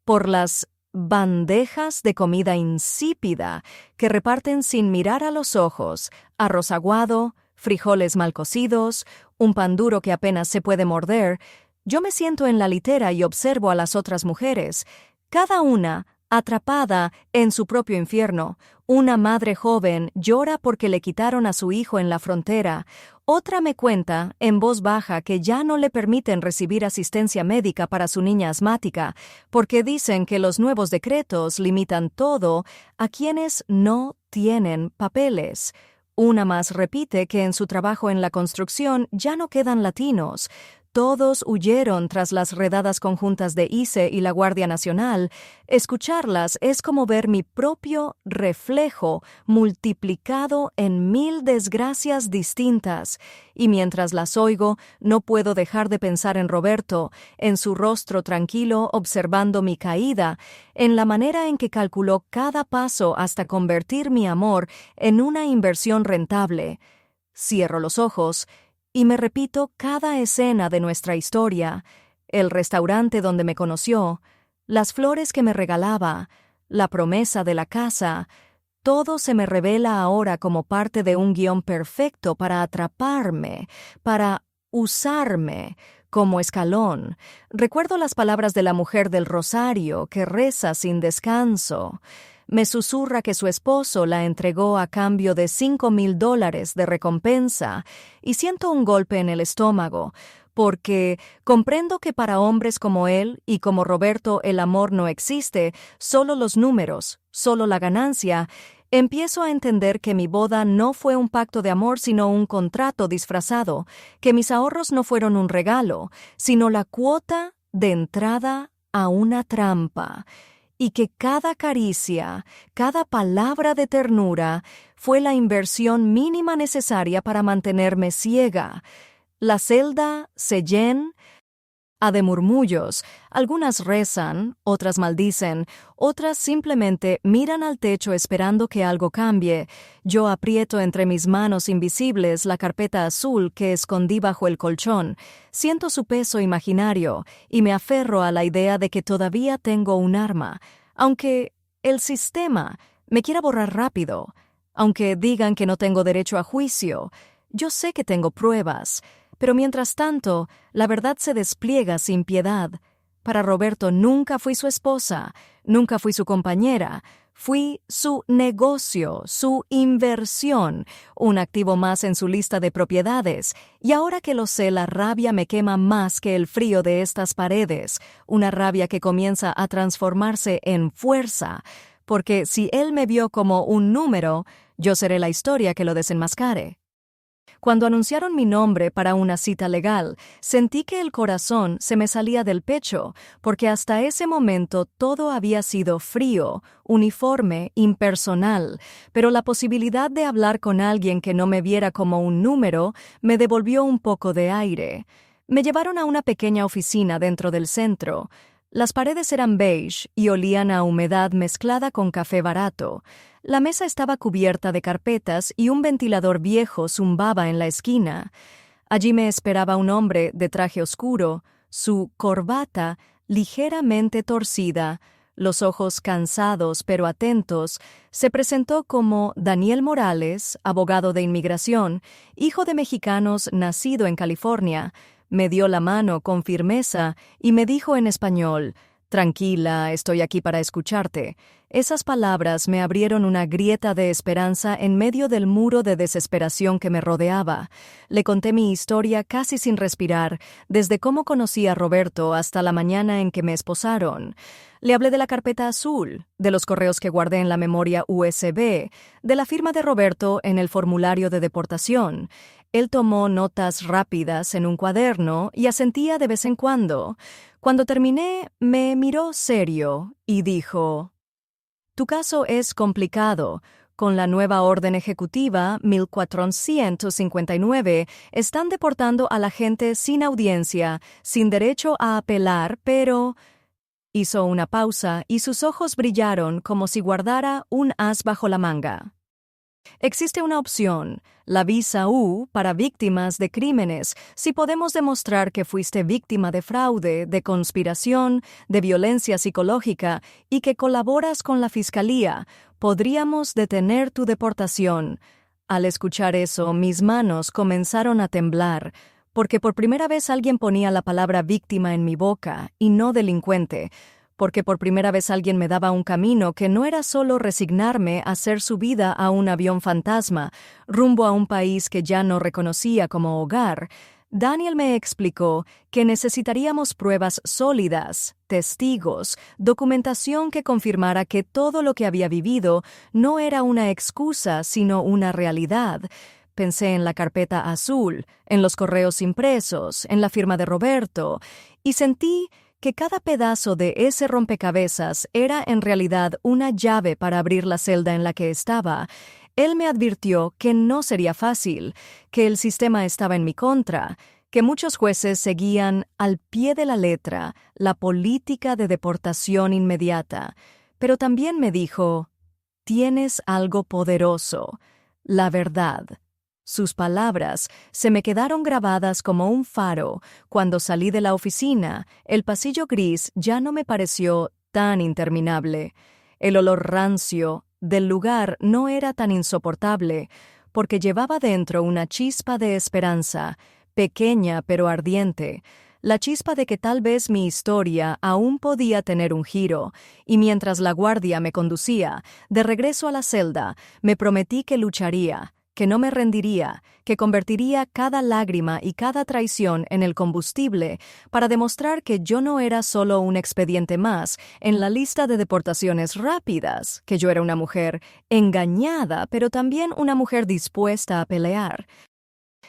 por las bandejas de comida insípida que reparten sin mirar a los ojos, arroz aguado, frijoles mal cocidos, un pan duro que apenas se puede morder. Yo me siento en la litera y observo a las otras mujeres, cada una atrapada en su propio infierno. Una madre joven llora porque le quitaron a su hijo en la frontera. Otra me cuenta, en voz baja, que ya no le permiten recibir asistencia médica para su niña asmática, porque dicen que los nuevos decretos limitan todo a quienes no tienen papeles. Una más repite que en su trabajo en la construcción ya no quedan latinos. Todos huyeron tras las redadas conjuntas de ICE y la Guardia Nacional. Escucharlas es como ver mi propio reflejo multiplicado en 1000 desgracias distintas. Y mientras las oigo, no puedo dejar de pensar en Roberto, en su rostro tranquilo observando mi caída, en la manera en que calculó cada paso hasta convertir mi amor en una inversión rentable. Cierro los ojos y me repito cada escena de nuestra historia: el restaurante donde me conoció, las flores que me regalaba, la promesa de la casa. Todo se me revela ahora como parte de un guión perfecto para atraparme, para usarme como escalón. Recuerdo las palabras de la mujer del rosario que reza sin descanso. Me susurra que su esposo la entregó a cambio de $5,000 de recompensa y siento un golpe en el estómago, porque comprendo que para hombres como él y como Roberto el amor no existe, solo los números, solo la ganancia. Empiezo a entender que mi boda no fue un pacto de amor sino un contrato disfrazado, que mis ahorros no fueron un regalo, sino la cuota de entrada a una trampa, y que cada caricia, cada palabra de ternura fue la inversión mínima necesaria para mantenerme ciega. La celda se llena de murmullos. Algunas rezan, otras maldicen, otras simplemente miran al techo esperando que algo cambie. Yo aprieto entre mis manos invisibles la carpeta azul que escondí bajo el colchón. Siento su peso imaginario y me aferro a la idea de que todavía tengo un arma. Aunque el sistema me quiera borrar rápido, aunque digan que no tengo derecho a juicio, yo sé que tengo pruebas. Pero mientras tanto, la verdad se despliega sin piedad. Para Roberto nunca fui su esposa, nunca fui su compañera. Fui su negocio, su inversión, un activo más en su lista de propiedades. Y ahora que lo sé, la rabia me quema más que el frío de estas paredes, una rabia que comienza a transformarse en fuerza, porque si él me vio como un número, yo seré la historia que lo desenmascare. Cuando anunciaron mi nombre para una cita legal, sentí que el corazón se me salía del pecho, porque hasta ese momento todo había sido frío, uniforme, impersonal, pero la posibilidad de hablar con alguien que no me viera como un número me devolvió un poco de aire. Me llevaron a una pequeña oficina dentro del centro. Las paredes eran beige y olían a humedad mezclada con café barato. La mesa estaba cubierta de carpetas y un ventilador viejo zumbaba en la esquina. Allí me esperaba un hombre de traje oscuro, su corbata ligeramente torcida, los ojos cansados pero atentos. Se presentó como Daniel Morales, abogado de inmigración, hijo de mexicanos nacido en California. Me dio la mano con firmeza y me dijo en español: «Tranquila, estoy aquí para escucharte». Esas palabras me abrieron una grieta de esperanza en medio del muro de desesperación que me rodeaba. Le conté mi historia casi sin respirar, desde cómo conocí a Roberto hasta la mañana en que me esposaron. Le hablé de la carpeta azul, de los correos que guardé en la memoria USB, de la firma de Roberto en el formulario de deportación. Él tomó notas rápidas en un cuaderno y asentía de vez en cuando. Cuando terminé, me miró serio y dijo: «Tu caso es complicado, Con la nueva orden ejecutiva 1459, están deportando a la gente sin audiencia, sin derecho a apelar, pero... Hizo una pausa y sus ojos brillaron como si guardara un as bajo la manga. Existe una opción, la visa U, para víctimas de crímenes, si podemos demostrar que fuiste víctima de fraude, de conspiración, de violencia psicológica y que colaboras con la fiscalía, podríamos detener tu deportación. Al escuchar eso, mis manos comenzaron a temblar, porque por primera vez alguien ponía la palabra víctima en mi boca y no delincuente, porque por primera vez alguien me daba un camino que no era solo resignarme a ser subida a un avión fantasma, rumbo a un país que ya no reconocía como hogar. Daniel me explicó que necesitaríamos pruebas sólidas, testigos, documentación que confirmara que todo lo que había vivido no era una excusa, sino una realidad. Pensé en la carpeta azul, en los correos impresos, en la firma de Roberto, y sentí que cada pedazo de ese rompecabezas era en realidad una llave para abrir la celda en la que estaba. Él me advirtió que no sería fácil, que el sistema estaba en mi contra, que muchos jueces seguían al pie de la letra la política de deportación inmediata. Pero también me dijo, «Tienes algo poderoso, la verdad». Sus palabras se me quedaron grabadas como un faro. Cuando salí de la oficina, el pasillo gris ya no me pareció tan interminable. El olor rancio del lugar no era tan insoportable, porque llevaba dentro una chispa de esperanza, pequeña pero ardiente, la chispa de que tal vez mi historia aún podía tener un giro, y mientras la guardia me conducía, de regreso a la celda, me prometí que lucharía, que no me rendiría, que convertiría cada lágrima y cada traición en el combustible para demostrar que yo no era solo un expediente más en la lista de deportaciones rápidas, que yo era una mujer engañada, pero también una mujer dispuesta a pelear.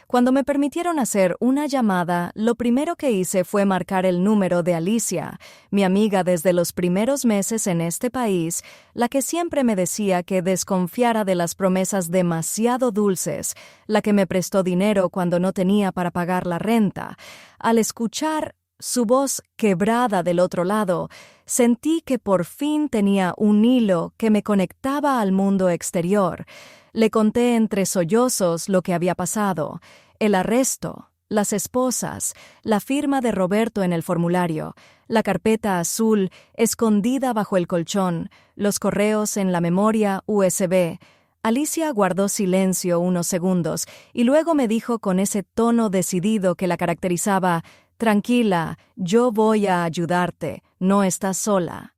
Cuando me permitieron hacer una llamada, lo primero que hice fue marcar el número de Alicia, mi amiga desde los primeros meses en este país, la que siempre me decía que desconfiara de las promesas demasiado dulces, la que me prestó dinero cuando no tenía para pagar la renta. Al escuchar su voz quebrada del otro lado, sentí que por fin tenía un hilo que me conectaba al mundo exterior. Le conté entre sollozos lo que había pasado, el arresto, las esposas, la firma de Roberto en el formulario, la carpeta azul escondida bajo el colchón, los correos en la memoria USB. Alicia guardó silencio unos segundos y luego me dijo con ese tono decidido que la caracterizaba: «Tranquila, yo voy a ayudarte, no estás sola».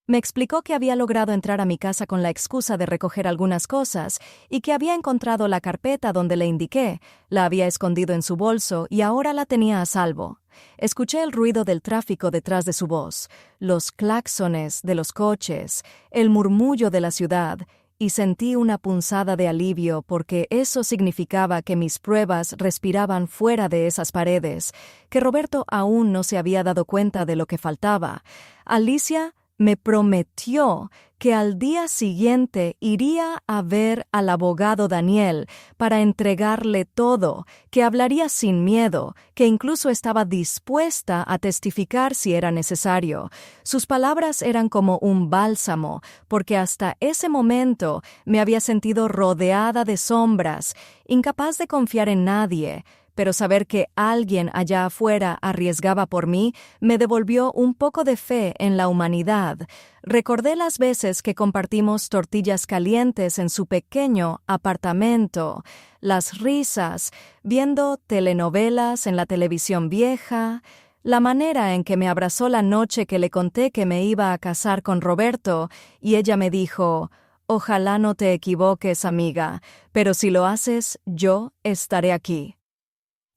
Me explicó que había logrado entrar a mi casa con la excusa de recoger algunas cosas y que había encontrado la carpeta donde le indiqué, la había escondido en su bolso y ahora la tenía a salvo. Escuché el ruido del tráfico detrás de su voz, los claxones de los coches, el murmullo de la ciudad, y sentí una punzada de alivio porque eso significaba que mis pruebas respiraban fuera de esas paredes, que Roberto aún no se había dado cuenta de lo que faltaba. Alicia me prometió que al día siguiente iría a ver al abogado Daniel para entregarle todo, que hablaría sin miedo, que incluso estaba dispuesta a testificar si era necesario. Sus palabras eran como un bálsamo, porque hasta ese momento me había sentido rodeada de sombras, incapaz de confiar en nadie. Pero saber que alguien allá afuera arriesgaba por mí me devolvió un poco de fe en la humanidad. Recordé las veces que compartimos tortillas calientes en su pequeño apartamento, las risas, viendo telenovelas en la televisión vieja, la manera en que me abrazó la noche que le conté que me iba a casar con Roberto y ella me dijo: «Ojalá no te equivoques, amiga, pero si lo haces, yo estaré aquí».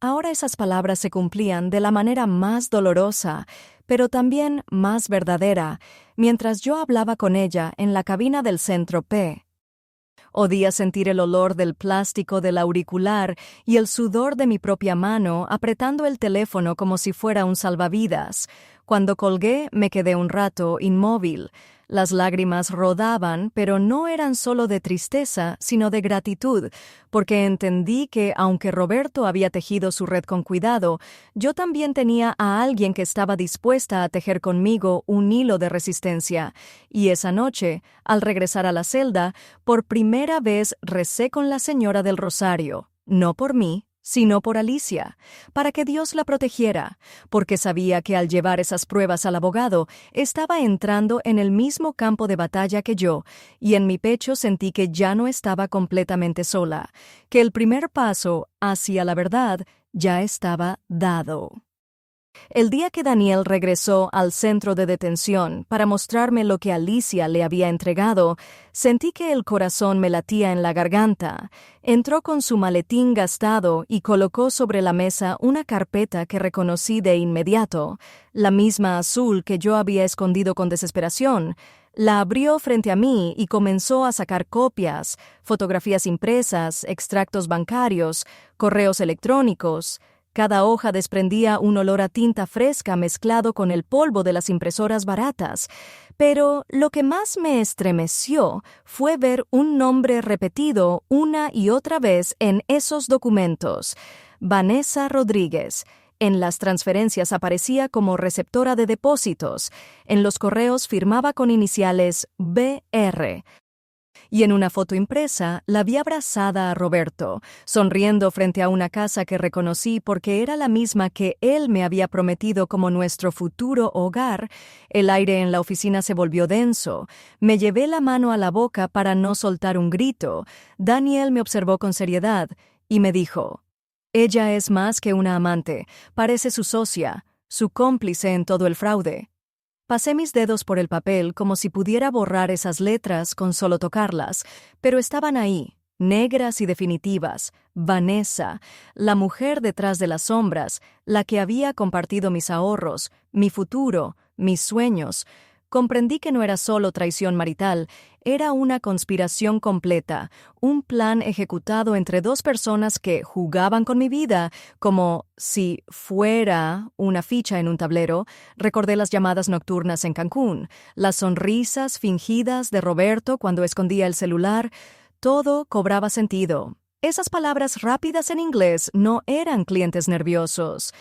Ahora esas palabras se cumplían de la manera más dolorosa, pero también más verdadera, mientras yo hablaba con ella en la cabina del Centro P. Odía sentir el olor del plástico del auricular y el sudor de mi propia mano apretando el teléfono como si fuera un salvavidas. Cuando colgué, me quedé un rato inmóvil. Las lágrimas rodaban, pero no eran solo de tristeza, sino de gratitud, porque entendí que, aunque Roberto había tejido su red con cuidado, yo también tenía a alguien que estaba dispuesta a tejer conmigo un hilo de resistencia. Y esa noche, al regresar a la celda, por primera vez recé con la señora del Rosario, no por mí, sino por Alicia, para que Dios la protegiera, porque sabía que al llevar esas pruebas al abogado estaba entrando en el mismo campo de batalla que yo, y en mi pecho sentí que ya no estaba completamente sola, que el primer paso hacia la verdad ya estaba dado. El día que Daniel regresó al centro de detención para mostrarme lo que Alicia le había entregado, sentí que el corazón me latía en la garganta. Entró con su maletín gastado y colocó sobre la mesa una carpeta que reconocí de inmediato, la misma azul que yo había escondido con desesperación. La abrió frente a mí y comenzó a sacar copias, fotografías impresas, extractos bancarios, correos electrónicos. Cada hoja desprendía un olor a tinta fresca mezclado con el polvo de las impresoras baratas, pero lo que más me estremeció fue ver un nombre repetido una y otra vez en esos documentos: Vanessa Rodríguez. En las transferencias aparecía como receptora de depósitos, en los correos firmaba con iniciales BR. Y en una foto impresa la vi abrazada a Roberto, sonriendo frente a una casa que reconocí porque era la misma que él me había prometido como nuestro futuro hogar. El aire en la oficina se volvió denso. Me llevé la mano a la boca para no soltar un grito. Daniel me observó con seriedad y me dijo: «Ella es más que una amante, parece su socia, su cómplice en todo el fraude». Pasé mis dedos por el papel como si pudiera borrar esas letras con solo tocarlas, pero estaban ahí, negras y definitivas. Vanessa, la mujer detrás de las sombras, la que había compartido mis ahorros, mi futuro, mis sueños. Comprendí que no era solo traición marital, era una conspiración completa, un plan ejecutado entre dos personas que jugaban con mi vida, como si fuera una ficha en un tablero. Recordé las llamadas nocturnas en Cancún, las sonrisas fingidas de Roberto cuando escondía el celular. Todo cobraba sentido. Esas palabras rápidas en inglés no eran clientes nerviosos,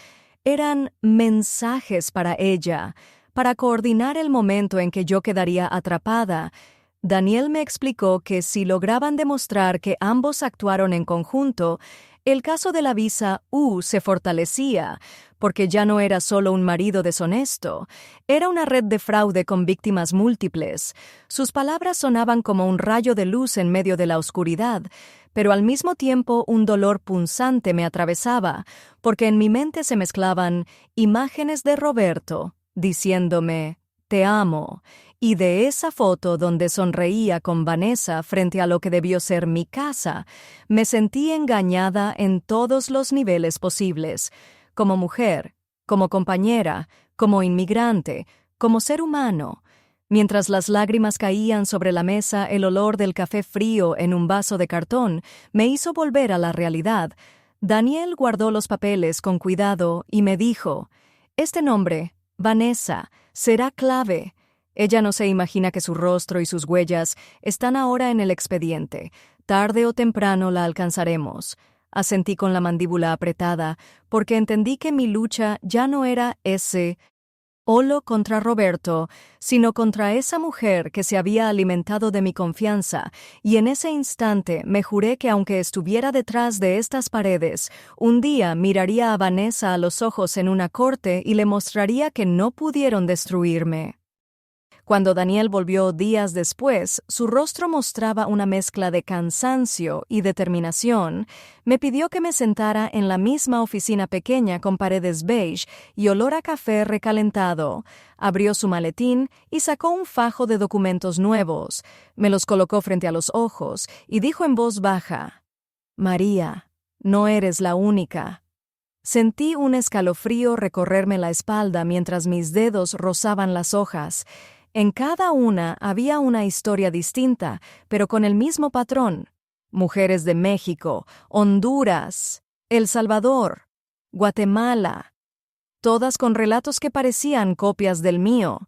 eran mensajes para ella, para coordinar el momento en que yo quedaría atrapada. Daniel me explicó que si lograban demostrar que ambos actuaron en conjunto, el caso de la visa U se fortalecía, porque ya no era solo un marido deshonesto, era una red de fraude con víctimas múltiples. Sus palabras sonaban como un rayo de luz en medio de la oscuridad, pero al mismo tiempo un dolor punzante me atravesaba, porque en mi mente se mezclaban imágenes de Roberto diciéndome «te amo», y de esa foto donde sonreía con Vanessa frente a lo que debió ser mi casa, me sentí engañada en todos los niveles posibles, como mujer, como compañera, como inmigrante, como ser humano. Mientras las lágrimas caían sobre la mesa, el olor del café frío en un vaso de cartón me hizo volver a la realidad. Daniel guardó los papeles con cuidado y me dijo: «Este nombre, Vanessa, será clave». Ella no se imagina que su rostro y sus huellas están ahora en el expediente. Tarde o temprano la alcanzaremos. Asentí con la mandíbula apretada, porque entendí que mi lucha ya no era ese Olo contra Roberto, sino contra esa mujer que se había alimentado de mi confianza, y en ese instante me juré que aunque estuviera detrás de estas paredes, un día miraría a Vanessa a los ojos en una corte y le mostraría que no pudieron destruirme. Cuando Daniel volvió días después, su rostro mostraba una mezcla de cansancio y determinación. Me pidió que me sentara en la misma oficina pequeña con paredes beige y olor a café recalentado. Abrió su maletín y sacó un fajo de documentos nuevos. Me los colocó frente a los ojos y dijo en voz baja: «María, no eres la única». Sentí un escalofrío recorrerme la espalda mientras mis dedos rozaban las hojas. En cada una había una historia distinta, pero con el mismo patrón: mujeres de México, Honduras, El Salvador, Guatemala. todas con relatos que parecían copias del mío.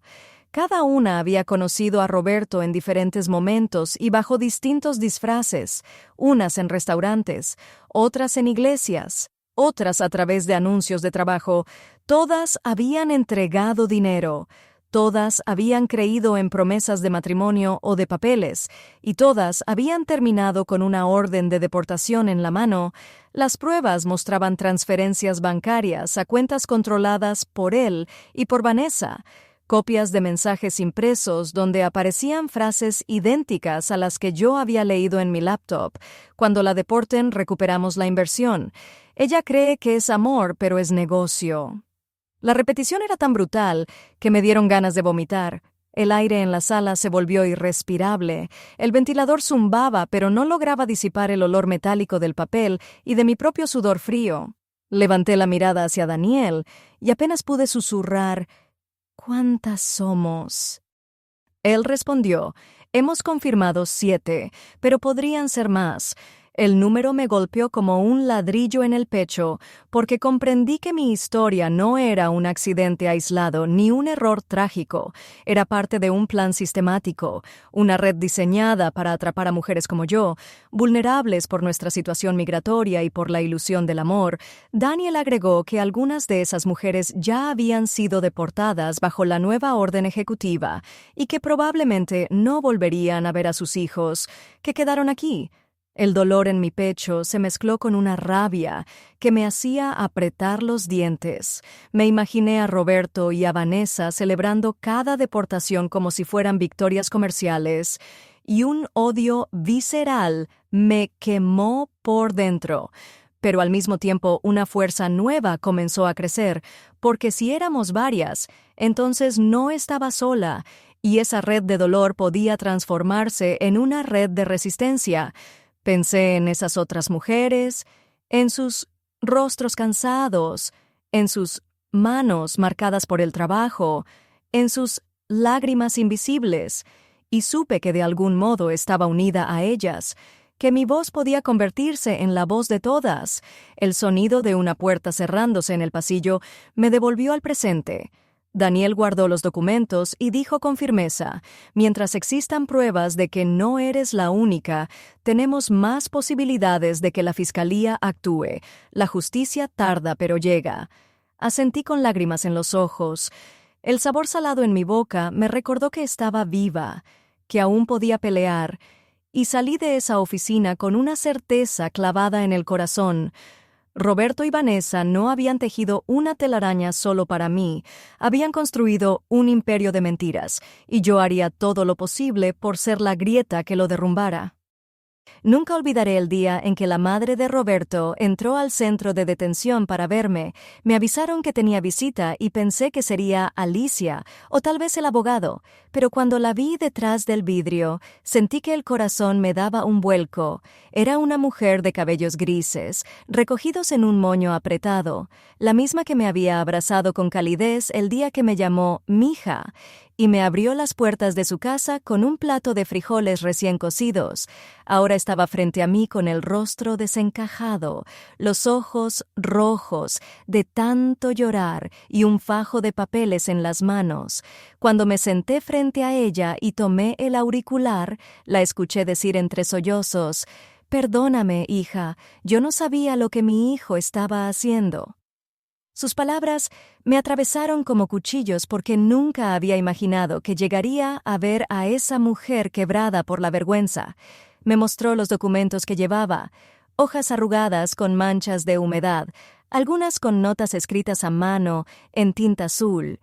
Cada una había conocido a Roberto en diferentes momentos y bajo distintos disfraces, unas en restaurantes, otras en iglesias, otras a través de anuncios de trabajo. Todas habían entregado dinero, todas habían creído en promesas de matrimonio o de papeles, y todas habían terminado con una orden de deportación en la mano. Las pruebas mostraban transferencias bancarias a cuentas controladas por él y por Vanessa, copias de mensajes impresos donde aparecían frases idénticas a las que yo había leído en mi laptop. Cuando la deporten, recuperamos la inversión. Ella cree que es amor, pero es negocio. La repetición era tan brutal que me dieron ganas de vomitar. El aire en la sala se volvió irrespirable. El ventilador zumbaba, pero no lograba disipar el olor metálico del papel y de mi propio sudor frío. Levanté la mirada hacia Daniel y apenas pude susurrar: ¿Cuántas somos? Él respondió: hemos confirmado 7, pero podrían ser más. El número me golpeó como un ladrillo en el pecho, porque comprendí que mi historia no era un accidente aislado ni un error trágico. Era parte de un plan sistemático, una red diseñada para atrapar a mujeres como yo, vulnerables por nuestra situación migratoria y por la ilusión del amor. Daniel agregó que algunas de esas mujeres ya habían sido deportadas bajo la nueva orden ejecutiva y que probablemente no volverían a ver a sus hijos, que quedaron aquí. El dolor en mi pecho se mezcló con una rabia que me hacía apretar los dientes. Me imaginé a Roberto y a Vanessa celebrando cada deportación como si fueran victorias comerciales, y un odio visceral me quemó por dentro. Pero al mismo tiempo una fuerza nueva comenzó a crecer, porque si éramos varias, entonces no estaba sola, y esa red de dolor podía transformarse en una red de resistencia. Pensé en esas otras mujeres, en sus rostros cansados, en sus manos marcadas por el trabajo, en sus lágrimas invisibles, y supe que de algún modo estaba unida a ellas, que mi voz podía convertirse en la voz de todas. El sonido de una puerta cerrándose en el pasillo me devolvió al presente. Daniel guardó los documentos y dijo con firmeza: mientras existan pruebas de que no eres la única, tenemos más posibilidades de que la fiscalía actúe. La justicia tarda, pero llega. Asentí con lágrimas en los ojos. El sabor salado en mi boca me recordó que estaba viva, que aún podía pelear, y salí de esa oficina con una certeza clavada en el corazón. Roberto y Vanessa no habían tejido una telaraña solo para mí, habían construido un imperio de mentiras, y yo haría todo lo posible por ser la grieta que lo derrumbara. Nunca olvidaré el día en que la madre de Roberto entró al centro de detención para verme. Me avisaron que tenía visita y pensé que sería Alicia o tal vez el abogado, pero cuando la vi detrás del vidrio, sentí que el corazón me daba un vuelco. Era una mujer de cabellos grises, recogidos en un moño apretado, la misma que me había abrazado con calidez el día que me llamó mija, y me abrió las puertas de su casa con un plato de frijoles recién cocidos. Ahora estaba frente a mí con el rostro desencajado, los ojos rojos de tanto llorar y un fajo de papeles en las manos. Cuando me senté frente a ella y tomé el auricular, la escuché decir entre sollozos: «Perdóname, hija, yo no sabía lo que mi hijo estaba haciendo». Sus palabras me atravesaron como cuchillos porque nunca había imaginado que llegaría a ver a esa mujer quebrada por la vergüenza. Me mostró los documentos que llevaba, hojas arrugadas con manchas de humedad, algunas con notas escritas a mano en tinta azul.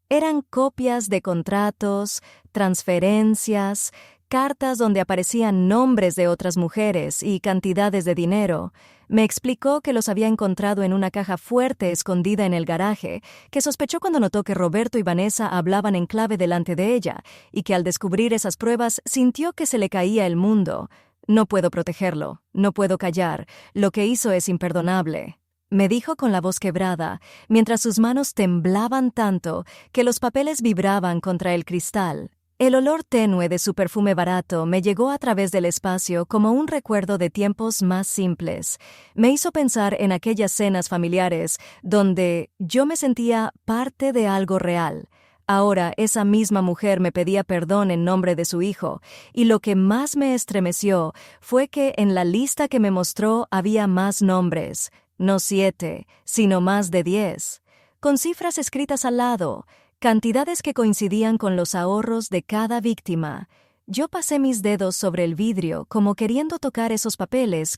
Eran copias de contratos, transferencias, cartas donde aparecían nombres de otras mujeres y cantidades de dinero. Me explicó que los había encontrado en una caja fuerte escondida en el garaje, que sospechó cuando notó que Roberto y Vanessa hablaban en clave delante de ella, y que al descubrir esas pruebas sintió que se le caía el mundo. No puedo protegerlo, no puedo callar, lo que hizo es imperdonable. Me dijo con la voz quebrada, mientras sus manos temblaban tanto que los papeles vibraban contra el cristal. El olor tenue de su perfume barato me llegó a través del espacio como un recuerdo de tiempos más simples. Me hizo pensar en aquellas cenas familiares donde yo me sentía parte de algo real. Ahora esa misma mujer me pedía perdón en nombre de su hijo, y lo que más me estremeció fue que en la lista que me mostró había más nombres, no 7, sino más de 10, con cifras escritas al lado, cantidades que coincidían con los ahorros de cada víctima. Yo pasé mis dedos sobre el vidrio como queriendo tocar esos papeles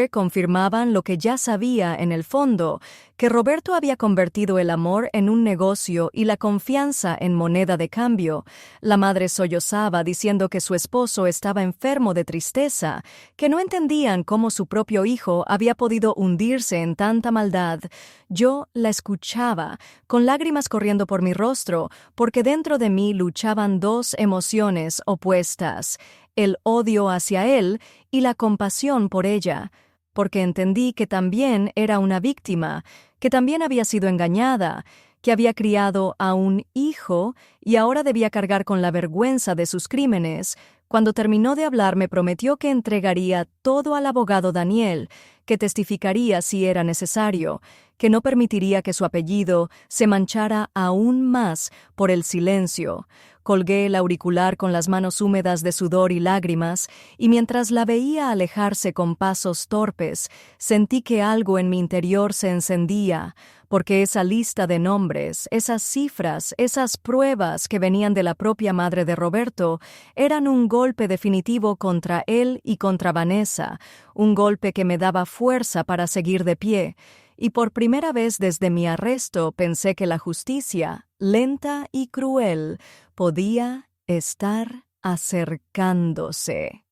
confirmaban lo que ya sabía en el fondo, que Roberto había convertido el amor en un negocio y la confianza en moneda de cambio. La madre sollozaba diciendo que su esposo estaba enfermo de tristeza, que no entendían cómo su propio hijo había podido hundirse en tanta maldad. Yo la escuchaba, con lágrimas corriendo por mi rostro, porque dentro de mí luchaban dos emociones opuestas: el odio hacia él y la compasión por ella, porque entendí que también era una víctima, que también había sido engañada, que había criado a un hijo y ahora debía cargar con la vergüenza de sus crímenes. Cuando terminó de hablar, me prometió que entregaría todo al abogado Daniel, que testificaría si era necesario, que no permitiría que su apellido se manchara aún más por el silencio. Colgué el auricular con las manos húmedas de sudor y lágrimas, y mientras la veía alejarse con pasos torpes, sentí que algo en mi interior se encendía, porque esa lista de nombres, esas cifras, esas pruebas que venían de la propia madre de Roberto, eran un golpe definitivo contra él y contra Vanessa, un golpe que me daba fuerza para seguir de pie. Y por primera vez desde mi arresto pensé que la justicia, lenta y cruel, podía estar acercándose.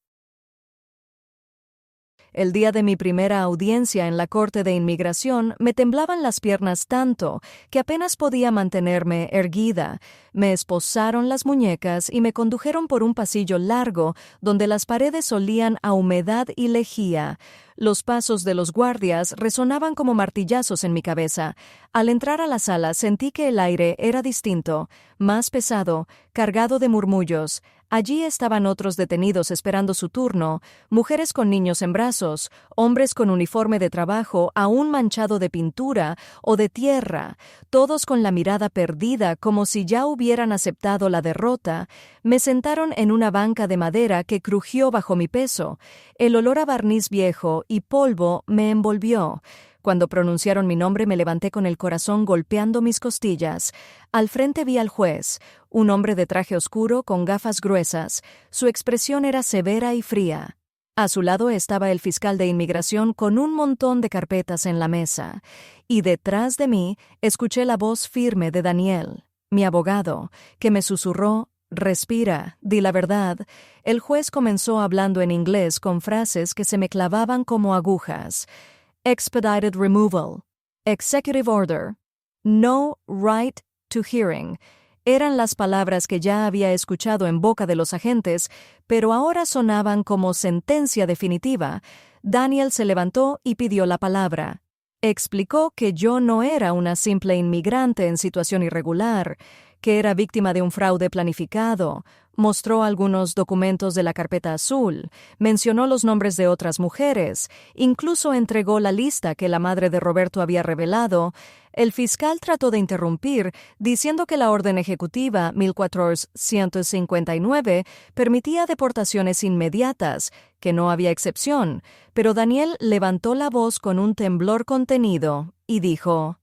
El día de mi primera audiencia en la Corte de Inmigración me temblaban las piernas tanto que apenas podía mantenerme erguida. Me esposaron las muñecas y me condujeron por un pasillo largo donde las paredes olían a humedad y lejía. Los pasos de los guardias resonaban como martillazos en mi cabeza. Al entrar a la sala sentí que el aire era distinto, más pesado, cargado de murmullos. Allí estaban otros detenidos esperando su turno, mujeres con niños en brazos, hombres con uniforme de trabajo aún manchado de pintura o de tierra, todos con la mirada perdida como si ya hubieran aceptado la derrota. Me sentaron en una banca de madera que crujió bajo mi peso. El olor a barniz viejo y polvo me envolvió. Cuando pronunciaron mi nombre me levanté con el corazón golpeando mis costillas. Al frente vi al juez, un hombre de traje oscuro con gafas gruesas. Su expresión era severa y fría. A su lado estaba el fiscal de inmigración con un montón de carpetas en la mesa. Y detrás de mí escuché la voz firme de Daniel, mi abogado, que me susurró: «Respira, di la verdad». El juez comenzó hablando en inglés con frases que se me clavaban como agujas. Expedited removal, executive order, no right to hearing. Eran las palabras que ya había escuchado en boca de los agentes, pero ahora sonaban como sentencia definitiva. Daniel se levantó y pidió la palabra. Explicó que yo no era una simple inmigrante en situación irregular, que era víctima de un fraude planificado. Mostró algunos documentos de la carpeta azul, mencionó los nombres de otras mujeres, incluso entregó la lista que la madre de Roberto había revelado. El fiscal trató de interrumpir, diciendo que la orden ejecutiva 1459 permitía deportaciones inmediatas, que no había excepción, pero Daniel levantó la voz con un temblor contenido y dijo: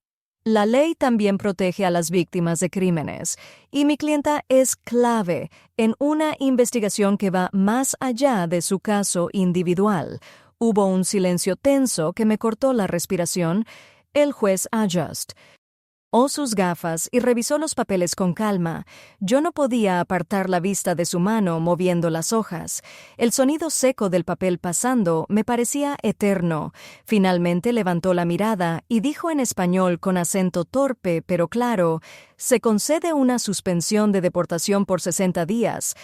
«La ley también protege a las víctimas de crímenes, y mi clienta es clave en una investigación que va más allá de su caso individual». Hubo un silencio tenso que me cortó la respiración. El juez Adjust sus gafas y revisó los papeles con calma. Yo no podía apartar la vista de su mano moviendo las hojas. El sonido seco del papel pasando me parecía eterno. Finalmente levantó la mirada y dijo en español con acento torpe pero claro: «Se concede una suspensión de deportación por 60 días,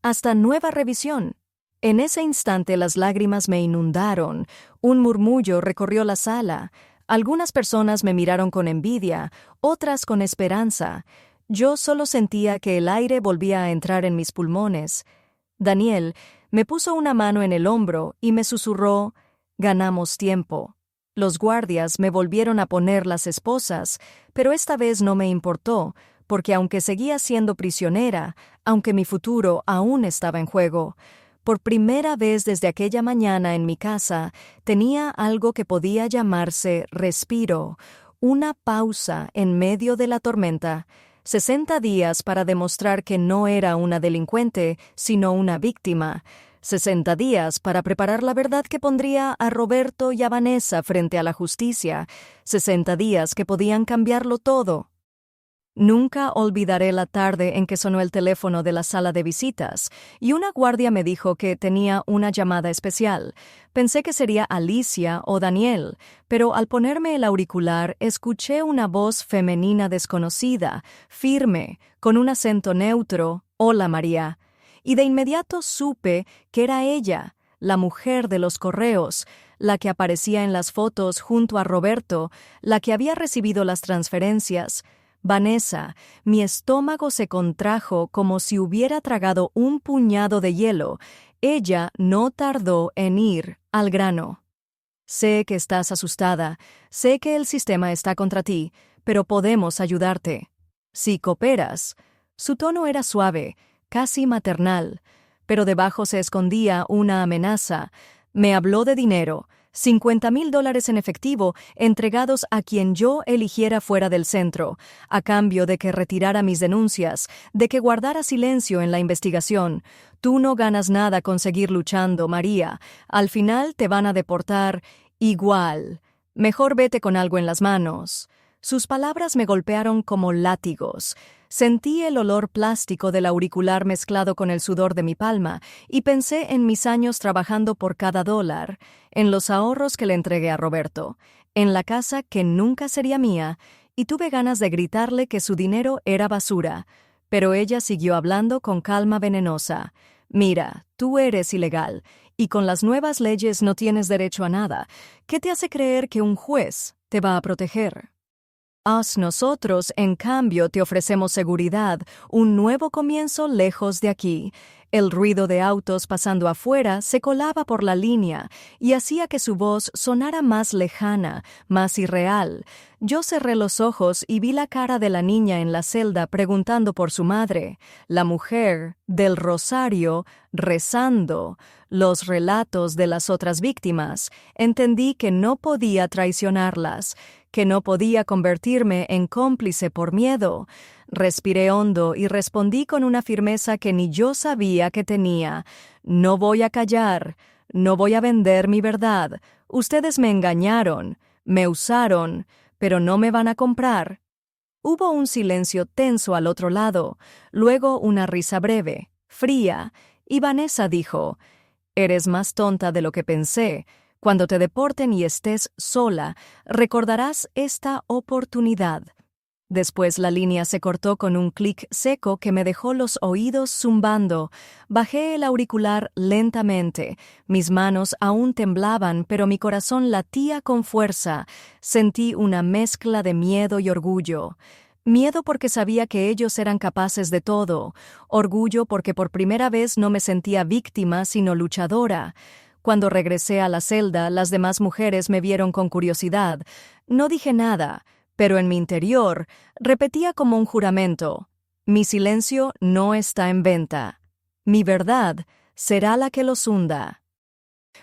hasta nueva revisión». En ese instante las lágrimas me inundaron. Un murmullo recorrió la sala. Algunas personas me miraron con envidia, otras con esperanza. Yo solo sentía que el aire volvía a entrar en mis pulmones. Daniel me puso una mano en el hombro y me susurró: «Ganamos tiempo». Los guardias me volvieron a poner las esposas, pero esta vez no me importó, porque aunque seguía siendo prisionera, aunque mi futuro aún estaba en juego, por primera vez desde aquella mañana en mi casa tenía algo que podía llamarse respiro, una pausa en medio de la tormenta. 60 días para demostrar que no era una delincuente, sino una víctima. 60 días para preparar la verdad que pondría a Roberto y a Vanessa frente a la justicia. 60 días que podían cambiarlo todo. Nunca olvidaré la tarde en que sonó el teléfono de la sala de visitas y una guardia me dijo que tenía una llamada especial. Pensé que sería Alicia o Daniel, pero al ponerme el auricular escuché una voz femenina desconocida, firme, con un acento neutro: «Hola, María». Y de inmediato supe que era ella, la mujer de los correos, la que aparecía en las fotos junto a Roberto, la que había recibido las transferencias. Vanessa, mi estómago se contrajo como si hubiera tragado un puñado de hielo. Ella no tardó en ir al grano. «Sé que estás asustada, sé que el sistema está contra ti, pero podemos ayudarte. Si cooperas». Su tono era suave, casi maternal, pero debajo se escondía una amenaza. Me habló de dinero, $50,000 en efectivo entregados a quien yo eligiera fuera del centro, a cambio de que retirara mis denuncias, de que guardara silencio en la investigación. «Tú no ganas nada con seguir luchando, María. Al final te van a deportar igual. Mejor vete con algo en las manos». Sus palabras me golpearon como látigos. Sentí el olor plástico del auricular mezclado con el sudor de mi palma y pensé en mis años trabajando por cada dólar, en los ahorros que le entregué a Roberto, en la casa que nunca sería mía, y tuve ganas de gritarle que su dinero era basura. Pero ella siguió hablando con calma venenosa. «Mira, tú eres ilegal, y con las nuevas leyes no tienes derecho a nada. ¿Qué te hace creer que un juez te va a proteger? Nosotros, en cambio, te ofrecemos seguridad, un nuevo comienzo lejos de aquí». El ruido de autos pasando afuera se colaba por la línea y hacía que su voz sonara más lejana, más irreal. Yo cerré los ojos y vi la cara de la niña en la celda preguntando por su madre, la mujer del rosario rezando, los relatos de las otras víctimas. Entendí que no podía traicionarlas, que no podía convertirme en cómplice por miedo. Respiré hondo y respondí con una firmeza que ni yo sabía que tenía: «No voy a callar, no voy a vender mi verdad. Ustedes me engañaron, me usaron, pero no me van a comprar». Hubo un silencio tenso al otro lado, luego una risa breve, fría, y Vanessa dijo: «Eres más tonta de lo que pensé. Cuando te deporten y estés sola, recordarás esta oportunidad». Después la línea se cortó con un clic seco que me dejó los oídos zumbando. Bajé el auricular lentamente. Mis manos aún temblaban, pero mi corazón latía con fuerza. Sentí una mezcla de miedo y orgullo. Miedo porque sabía que ellos eran capaces de todo. Orgullo porque por primera vez no me sentía víctima, sino luchadora. Cuando regresé a la celda, las demás mujeres me vieron con curiosidad. No dije nada, pero en mi interior repetía como un juramento: «Mi silencio no está en venta. Mi verdad será la que los hunda».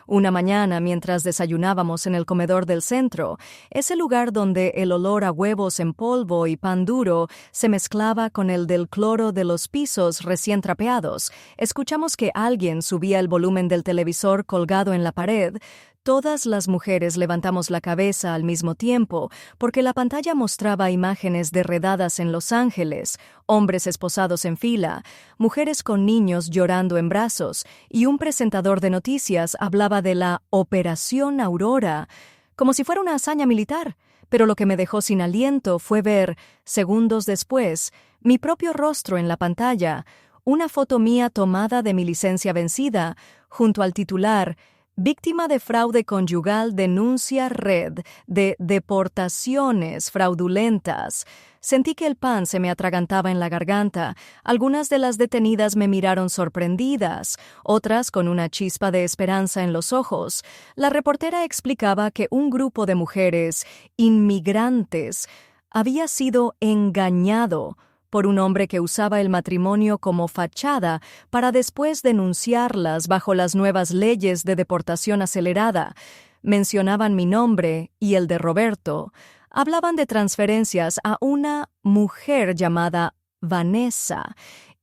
Una mañana, mientras desayunábamos en el comedor del centro, ese lugar donde el olor a huevos en polvo y pan duro se mezclaba con el del cloro de los pisos recién trapeados, escuchamos que alguien subía el volumen del televisor colgado en la pared. Todas las mujeres levantamos la cabeza al mismo tiempo, porque la pantalla mostraba imágenes de redadas en Los Ángeles, hombres esposados en fila, mujeres con niños llorando en brazos, y un presentador de noticias hablaba de la Operación Aurora, como si fuera una hazaña militar. Pero lo que me dejó sin aliento fue ver, segundos después, mi propio rostro en la pantalla, una foto mía tomada de mi licencia vencida, junto al titular: Víctima de fraude conyugal denuncia red de deportaciones fraudulentas. Sentí que el pan se me atragantaba en la garganta. Algunas de las detenidas me miraron sorprendidas, otras con una chispa de esperanza en los ojos. La reportera explicaba que un grupo de mujeres inmigrantes había sido engañado por un hombre que usaba el matrimonio como fachada para después denunciarlas bajo las nuevas leyes de deportación acelerada. Mencionaban mi nombre y el de Roberto. Hablaban de transferencias a una mujer llamada Vanessa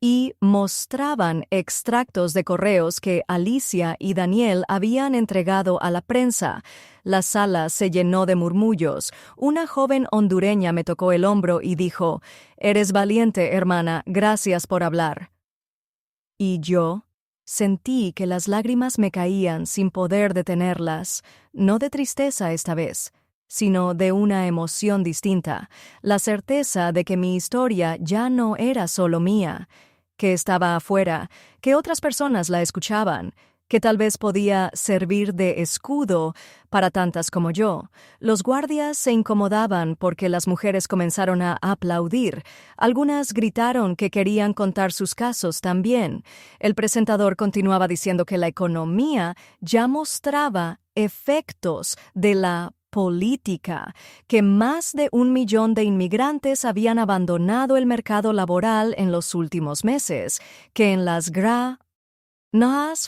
y mostraban extractos de correos que Alicia y Daniel habían entregado a la prensa. La sala se llenó de murmullos. Una joven hondureña me tocó el hombro y dijo: «Eres valiente, hermana, gracias por hablar». Y yo sentí que las lágrimas me caían sin poder detenerlas, no de tristeza esta vez, sino de una emoción distinta, la certeza de que mi historia ya no era solo mía, que estaba afuera, que otras personas la escuchaban, que tal vez podía servir de escudo para tantas como yo. Los guardias se incomodaban porque las mujeres comenzaron a aplaudir. Algunas gritaron que querían contar sus casos también. El presentador continuaba diciendo que la economía ya mostraba efectos de la política, que más de 1 millón de inmigrantes habían abandonado el mercado laboral en los últimos meses, que en las granadas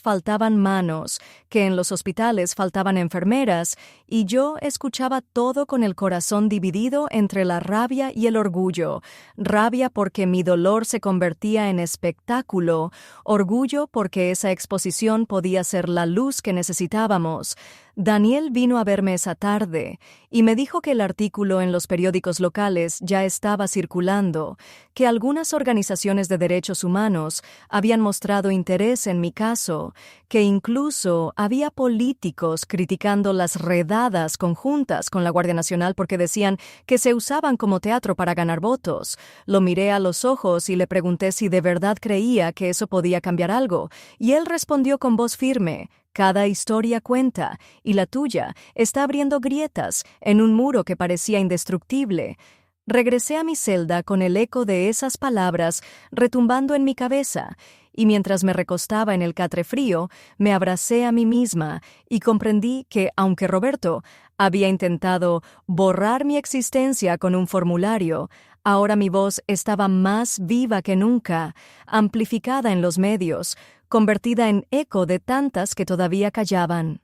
faltaban manos, que en los hospitales faltaban enfermeras, y yo escuchaba todo con el corazón dividido entre la rabia y el orgullo. Rabia porque mi dolor se convertía en espectáculo, orgullo porque esa exposición podía ser la luz que necesitábamos. Daniel vino a verme esa tarde y me dijo que el artículo en los periódicos locales ya estaba circulando, que algunas organizaciones de derechos humanos habían mostrado interés en mi caso, que incluso había políticos criticando las redadas conjuntas con la Guardia Nacional porque decían que se usaban como teatro para ganar votos. Lo miré a los ojos y le pregunté si de verdad creía que eso podía cambiar algo, y él respondió con voz firme: «Cada historia cuenta, y la tuya está abriendo grietas en un muro que parecía indestructible». Regresé a mi celda con el eco de esas palabras retumbando en mi cabeza, y mientras me recostaba en el catre frío, me abracé a mí misma y comprendí que, aunque Roberto había intentado borrar mi existencia con un formulario, ahora mi voz estaba más viva que nunca, amplificada en los medios, convertida en eco de tantas que todavía callaban.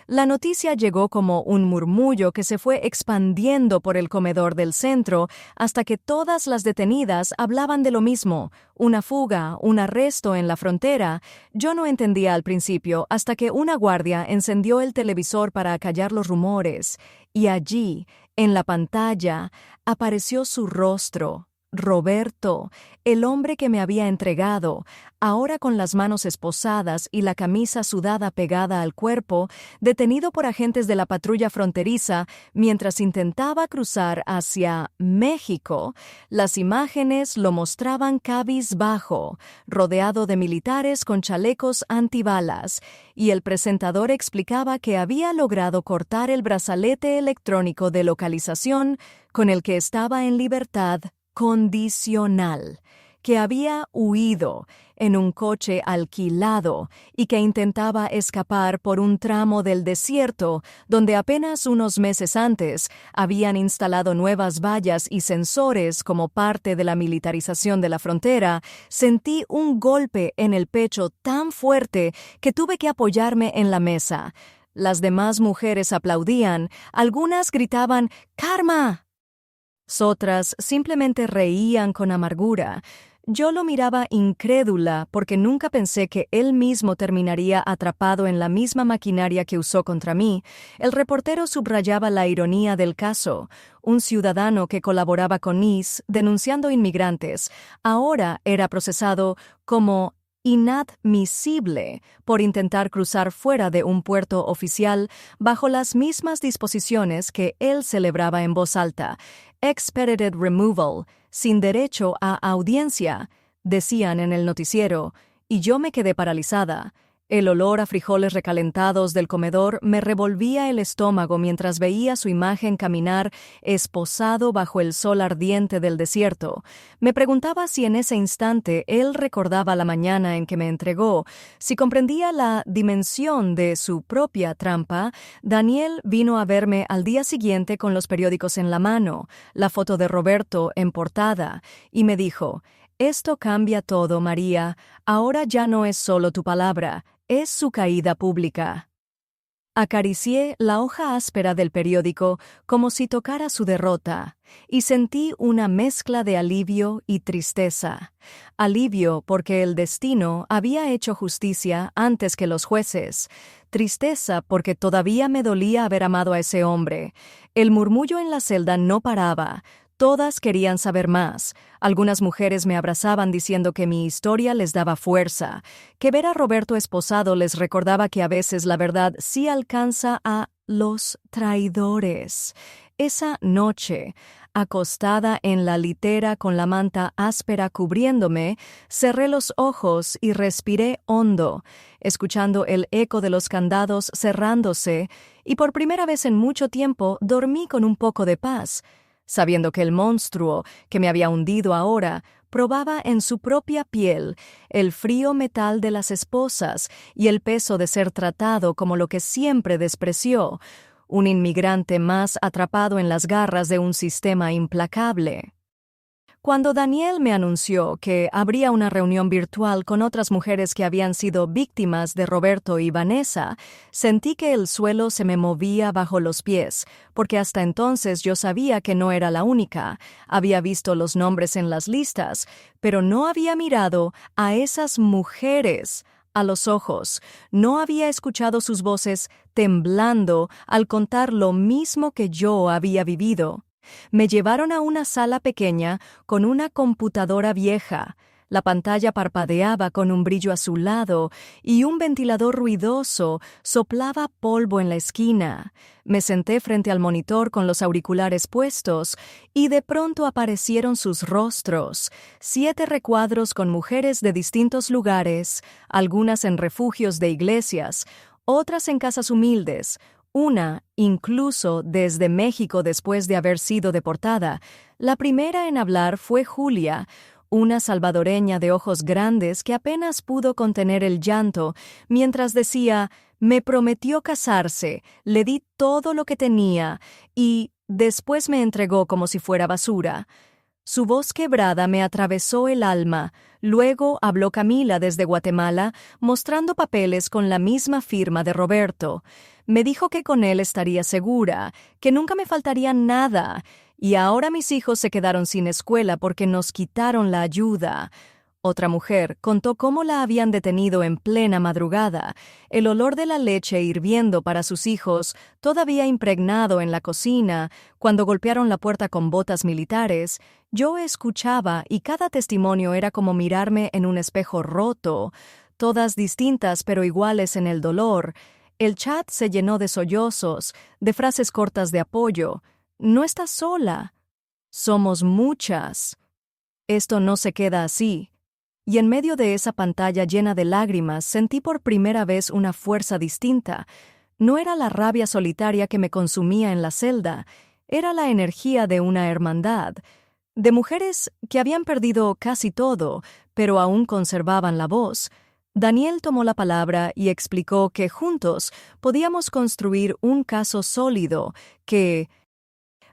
La noticia llegó como un murmullo que se fue expandiendo por el comedor del centro hasta que todas las detenidas hablaban de lo mismo: una fuga, un arresto en la frontera. Yo no entendía al principio hasta que una guardia encendió el televisor para acallar los rumores, y allí, en la pantalla, apareció su rostro. Roberto, el hombre que me había entregado, ahora con las manos esposadas y la camisa sudada pegada al cuerpo, detenido por agentes de la patrulla fronteriza mientras intentaba cruzar hacia México. Las imágenes lo mostraban cabizbajo, rodeado de militares con chalecos antibalas, y el presentador explicaba que había logrado cortar el brazalete electrónico de localización con el que estaba en libertad condicional, que había huido en un coche alquilado y que intentaba escapar por un tramo del desierto donde apenas unos meses antes habían instalado nuevas vallas y sensores como parte de la militarización de la frontera. Sentí un golpe en el pecho tan fuerte que tuve que apoyarme en la mesa. Las demás mujeres aplaudían, algunas gritaban «¡Karma!». Otras simplemente reían con amargura. Yo lo miraba incrédula porque nunca pensé que él mismo terminaría atrapado en la misma maquinaria que usó contra mí. El reportero subrayaba la ironía del caso. Un ciudadano que colaboraba con ICE denunciando inmigrantes ahora era procesado como inadmisible por intentar cruzar fuera de un puerto oficial bajo las mismas disposiciones que él celebraba en voz alta. «Expedited removal, sin derecho a audiencia», decían en el noticiero, y yo me quedé paralizada. El olor a frijoles recalentados del comedor me revolvía el estómago mientras veía su imagen caminar esposado bajo el sol ardiente del desierto. Me preguntaba si en ese instante él recordaba la mañana en que me entregó, si comprendía la dimensión de su propia trampa. Daniel vino a verme al día siguiente con los periódicos en la mano, la foto de Roberto en portada, y me dijo: «Esto cambia todo, María. Ahora ya no es solo tu palabra, es su caída pública». Acaricié la hoja áspera del periódico como si tocara su derrota, y sentí una mezcla de alivio y tristeza. Alivio porque el destino había hecho justicia antes que los jueces. Tristeza porque todavía me dolía haber amado a ese hombre. El murmullo en la celda no paraba. Todas querían saber más. Algunas mujeres me abrazaban diciendo que mi historia les daba fuerza, que ver a Roberto esposado les recordaba que a veces la verdad sí alcanza a los traidores. Esa noche, acostada en la litera con la manta áspera cubriéndome, cerré los ojos y respiré hondo, escuchando el eco de los candados cerrándose, y por primera vez en mucho tiempo dormí con un poco de paz, sabiendo que el monstruo que me había hundido ahora probaba en su propia piel el frío metal de las esposas y el peso de ser tratado como lo que siempre despreció, un inmigrante más atrapado en las garras de un sistema implacable. Cuando Daniel me anunció que habría una reunión virtual con otras mujeres que habían sido víctimas de Roberto y Vanessa, sentí que el suelo se me movía bajo los pies, porque hasta entonces yo sabía que no era la única. Había visto los nombres en las listas, pero no había mirado a esas mujeres a los ojos. No había escuchado sus voces temblando al contar lo mismo que yo había vivido. Me llevaron a una sala pequeña con una computadora vieja. La pantalla parpadeaba con un brillo azulado y un ventilador ruidoso soplaba polvo en la esquina. Me senté frente al monitor con los auriculares puestos y de pronto aparecieron sus rostros. 7 recuadros con mujeres de distintos lugares, algunas en refugios de iglesias, otras en casas humildes, una incluso desde México después de haber sido deportada. La primera en hablar fue Julia, una salvadoreña de ojos grandes que apenas pudo contener el llanto mientras decía: «Me prometió casarse, le di todo lo que tenía y después me entregó como si fuera basura». Su voz quebrada me atravesó el alma. Luego habló Camila desde Guatemala, mostrando papeles con la misma firma de Roberto. Me dijo que con él estaría segura, que nunca me faltaría nada, y ahora mis hijos se quedaron sin escuela porque nos quitaron la ayuda. Otra mujer contó cómo la habían detenido en plena madrugada, el olor de la leche hirviendo para sus hijos todavía impregnado en la cocina, cuando golpearon la puerta con botas militares. Yo escuchaba y cada testimonio era como mirarme en un espejo roto, todas distintas pero iguales en el dolor. El chat se llenó de sollozos, de frases cortas de apoyo. «No estás sola. Somos muchas. Esto no se queda así». Y en medio de esa pantalla llena de lágrimas sentí por primera vez una fuerza distinta. No era la rabia solitaria que me consumía en la celda, era la energía de una hermandad, de mujeres que habían perdido casi todo, pero aún conservaban la voz. Daniel tomó la palabra y explicó que juntos podíamos construir un caso sólido, que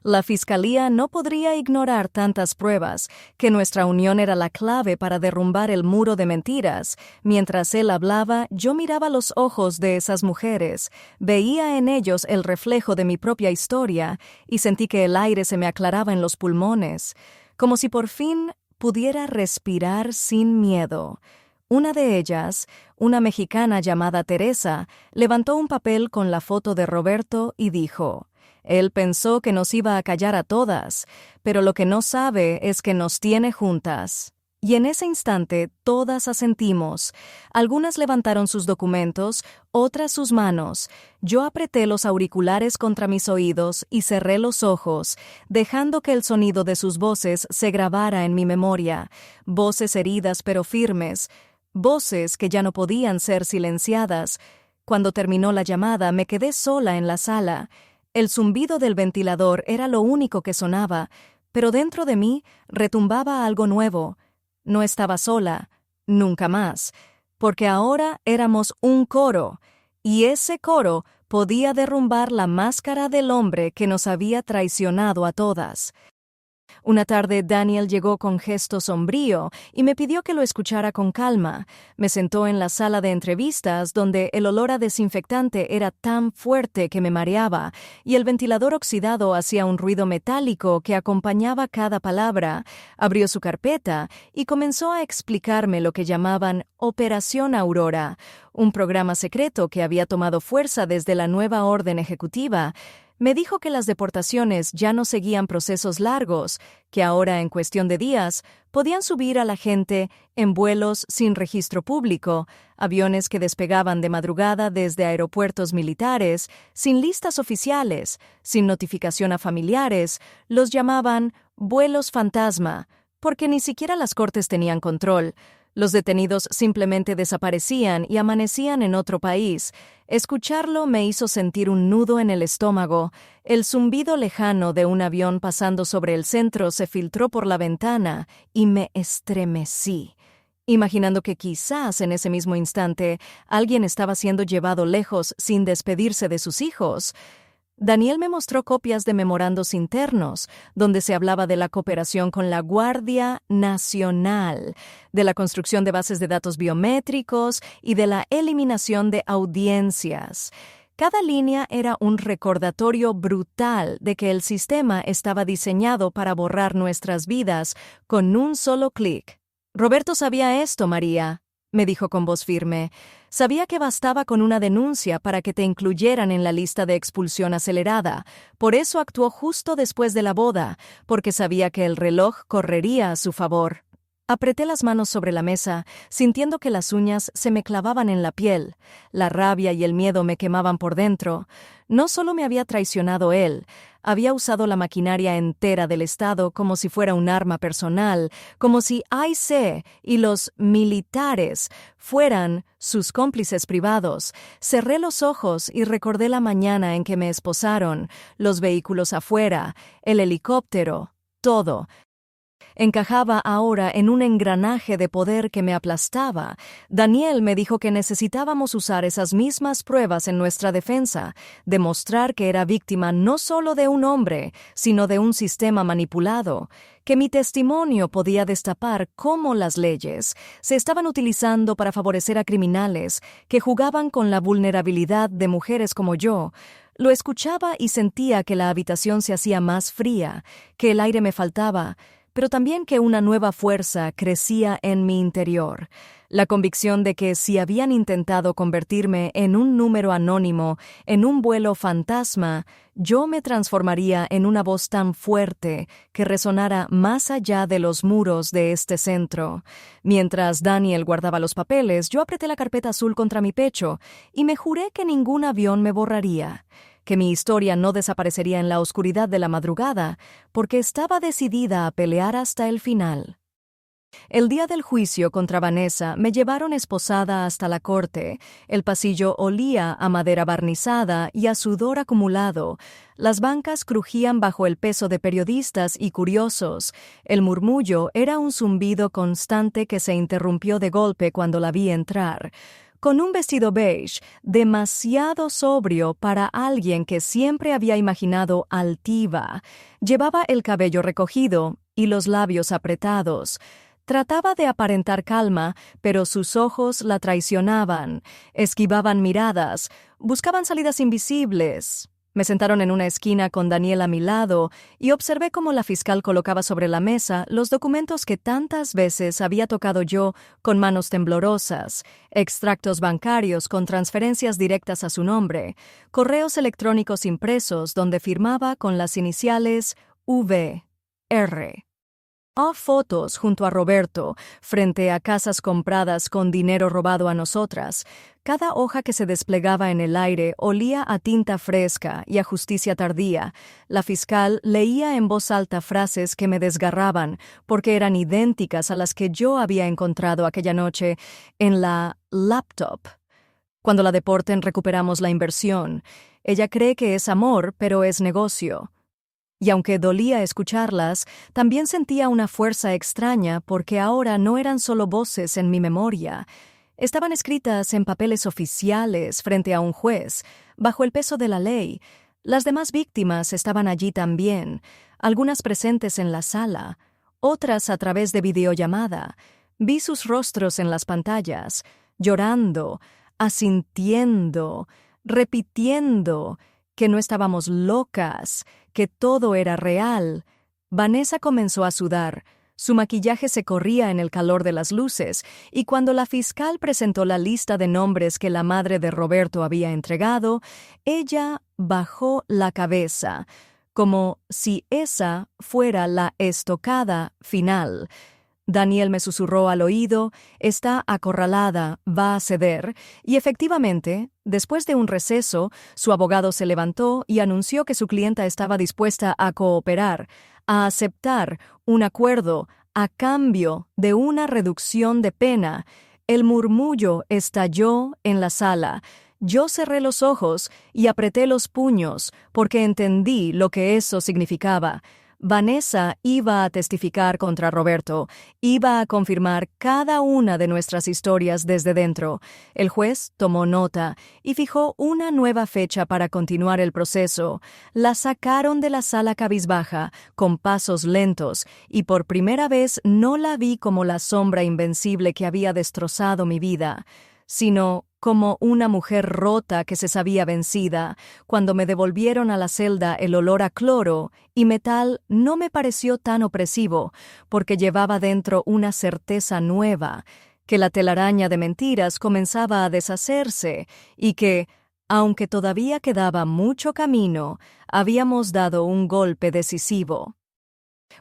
la Fiscalía no podría ignorar tantas pruebas, que nuestra unión era la clave para derrumbar el muro de mentiras. Mientras él hablaba, yo miraba los ojos de esas mujeres, veía en ellos el reflejo de mi propia historia y sentí que el aire se me aclaraba en los pulmones, como si por fin pudiera respirar sin miedo. Una de ellas, una mexicana llamada Teresa, levantó un papel con la foto de Roberto y dijo: «Él pensó que nos iba a callar a todas, pero lo que no sabe es que nos tiene juntas». Y en ese instante todas asentimos. Algunas levantaron sus documentos, otras sus manos. Yo apreté los auriculares contra mis oídos y cerré los ojos, dejando que el sonido de sus voces se grabara en mi memoria. Voces heridas pero firmes. voces que ya no podían ser silenciadas. Cuando terminó la llamada, me quedé sola en la sala. El zumbido del ventilador era lo único que sonaba, pero dentro de mí retumbaba algo nuevo. No estaba sola, nunca más, porque ahora éramos un coro, y ese coro podía derrumbar la máscara del hombre que nos había traicionado a todas. Una tarde Daniel llegó con gesto sombrío y me pidió que lo escuchara con calma. Me sentó en la sala de entrevistas donde el olor a desinfectante era tan fuerte que me mareaba y el ventilador oxidado hacía un ruido metálico que acompañaba cada palabra. Abrió su carpeta y comenzó a explicarme lo que llamaban Operación Aurora, un programa secreto que había tomado fuerza desde la nueva orden ejecutiva. Me dijo que las deportaciones ya no seguían procesos largos, que ahora en cuestión de días podían subir a la gente en vuelos sin registro público, aviones que despegaban de madrugada desde aeropuertos militares, sin listas oficiales, sin notificación a familiares. Los llamaban vuelos fantasma, porque ni siquiera las cortes tenían control. Los detenidos simplemente desaparecían y amanecían en otro país. Escucharlo me hizo sentir un nudo en el estómago. El zumbido lejano de un avión pasando sobre el centro se filtró por la ventana y me estremecí, imaginando que quizás en ese mismo instante alguien estaba siendo llevado lejos sin despedirse de sus hijos. Daniel me mostró copias de memorandos internos, donde se hablaba de la cooperación con la Guardia Nacional, de la construcción de bases de datos biométricos y de la eliminación de audiencias. Cada línea era un recordatorio brutal de que el sistema estaba diseñado para borrar nuestras vidas con un solo clic. «Roberto sabía esto, María», me dijo con voz firme. «Sabía que bastaba con una denuncia para que te incluyeran en la lista de expulsión acelerada. Por eso actuó justo después de la boda, porque sabía que el reloj correría a su favor». Apreté las manos sobre la mesa, sintiendo que las uñas se me clavaban en la piel. La rabia y el miedo me quemaban por dentro. No solo me había traicionado él, había usado la maquinaria entera del Estado como si fuera un arma personal, como si AIC y los militares fueran sus cómplices privados. Cerré los ojos y recordé la mañana en que me esposaron, los vehículos afuera, el helicóptero, todo. Encajaba ahora en un engranaje de poder que me aplastaba. Daniel me dijo que necesitábamos usar esas mismas pruebas en nuestra defensa, demostrar que era víctima no solo de un hombre, sino de un sistema manipulado, que mi testimonio podía destapar cómo las leyes se estaban utilizando para favorecer a criminales que jugaban con la vulnerabilidad de mujeres como yo. Lo escuchaba y sentía que la habitación se hacía más fría, que el aire me faltaba, pero también que una nueva fuerza crecía en mi interior, la convicción de que si habían intentado convertirme en un número anónimo, en un vuelo fantasma, yo me transformaría en una voz tan fuerte que resonara más allá de los muros de este centro. Mientras Daniel guardaba los papeles, yo apreté la carpeta azul contra mi pecho y me juré que ningún avión me borraría, que mi historia no desaparecería en la oscuridad de la madrugada, porque estaba decidida a pelear hasta el final. El día del juicio contra Vanessa me llevaron esposada hasta la corte. El pasillo olía a madera barnizada y a sudor acumulado. Las bancas crujían bajo el peso de periodistas y curiosos. El murmullo era un zumbido constante que se interrumpió de golpe cuando la vi entrar. Con un vestido beige, demasiado sobrio para alguien que siempre había imaginado altiva. Llevaba el cabello recogido y los labios apretados. Trataba de aparentar calma, pero sus ojos la traicionaban. Esquivaban miradas, buscaban salidas invisibles. Me sentaron en una esquina con Daniel a mi lado y observé cómo la fiscal colocaba sobre la mesa los documentos que tantas veces había tocado yo con manos temblorosas, extractos bancarios con transferencias directas a su nombre, correos electrónicos impresos donde firmaba con las iniciales VR. fotos junto a Roberto, frente a casas compradas con dinero robado a nosotras. Cada hoja que se desplegaba en el aire olía a tinta fresca y a justicia tardía. La fiscal leía en voz alta frases que me desgarraban porque eran idénticas a las que yo había encontrado aquella noche en la laptop. Cuando la deporten recuperamos la inversión. Ella cree que es amor, pero es negocio. Y aunque dolía escucharlas, también sentía una fuerza extraña porque ahora no eran solo voces en mi memoria. Estaban escritas en papeles oficiales frente a un juez, bajo el peso de la ley. Las demás víctimas estaban allí también, algunas presentes en la sala, otras a través de videollamada. Vi sus rostros en las pantallas, llorando, asintiendo, repitiendo que no estábamos locas, que todo era real. Vanessa comenzó a sudar. Su maquillaje se corría en el calor de las luces, y cuando la fiscal presentó la lista de nombres que la madre de Roberto había entregado, ella bajó la cabeza, como si esa fuera la estocada final. Daniel me susurró al oído, está acorralada, va a ceder, y efectivamente, después de un receso, su abogado se levantó y anunció que su clienta estaba dispuesta a cooperar, a aceptar un acuerdo a cambio de una reducción de pena. El murmullo estalló en la sala. Yo cerré los ojos y apreté los puños porque entendí lo que eso significaba. Vanessa iba a testificar contra Roberto, iba a confirmar cada una de nuestras historias desde dentro. El juez tomó nota y fijó una nueva fecha para continuar el proceso. La sacaron de la sala cabizbaja, con pasos lentos, y por primera vez no la vi como la sombra invencible que había destrozado mi vida, sino como una mujer rota que se sabía vencida. Cuando me devolvieron a la celda el olor a cloro y metal no me pareció tan opresivo, porque llevaba dentro una certeza nueva, que la telaraña de mentiras comenzaba a deshacerse y que, aunque todavía quedaba mucho camino, habíamos dado un golpe decisivo.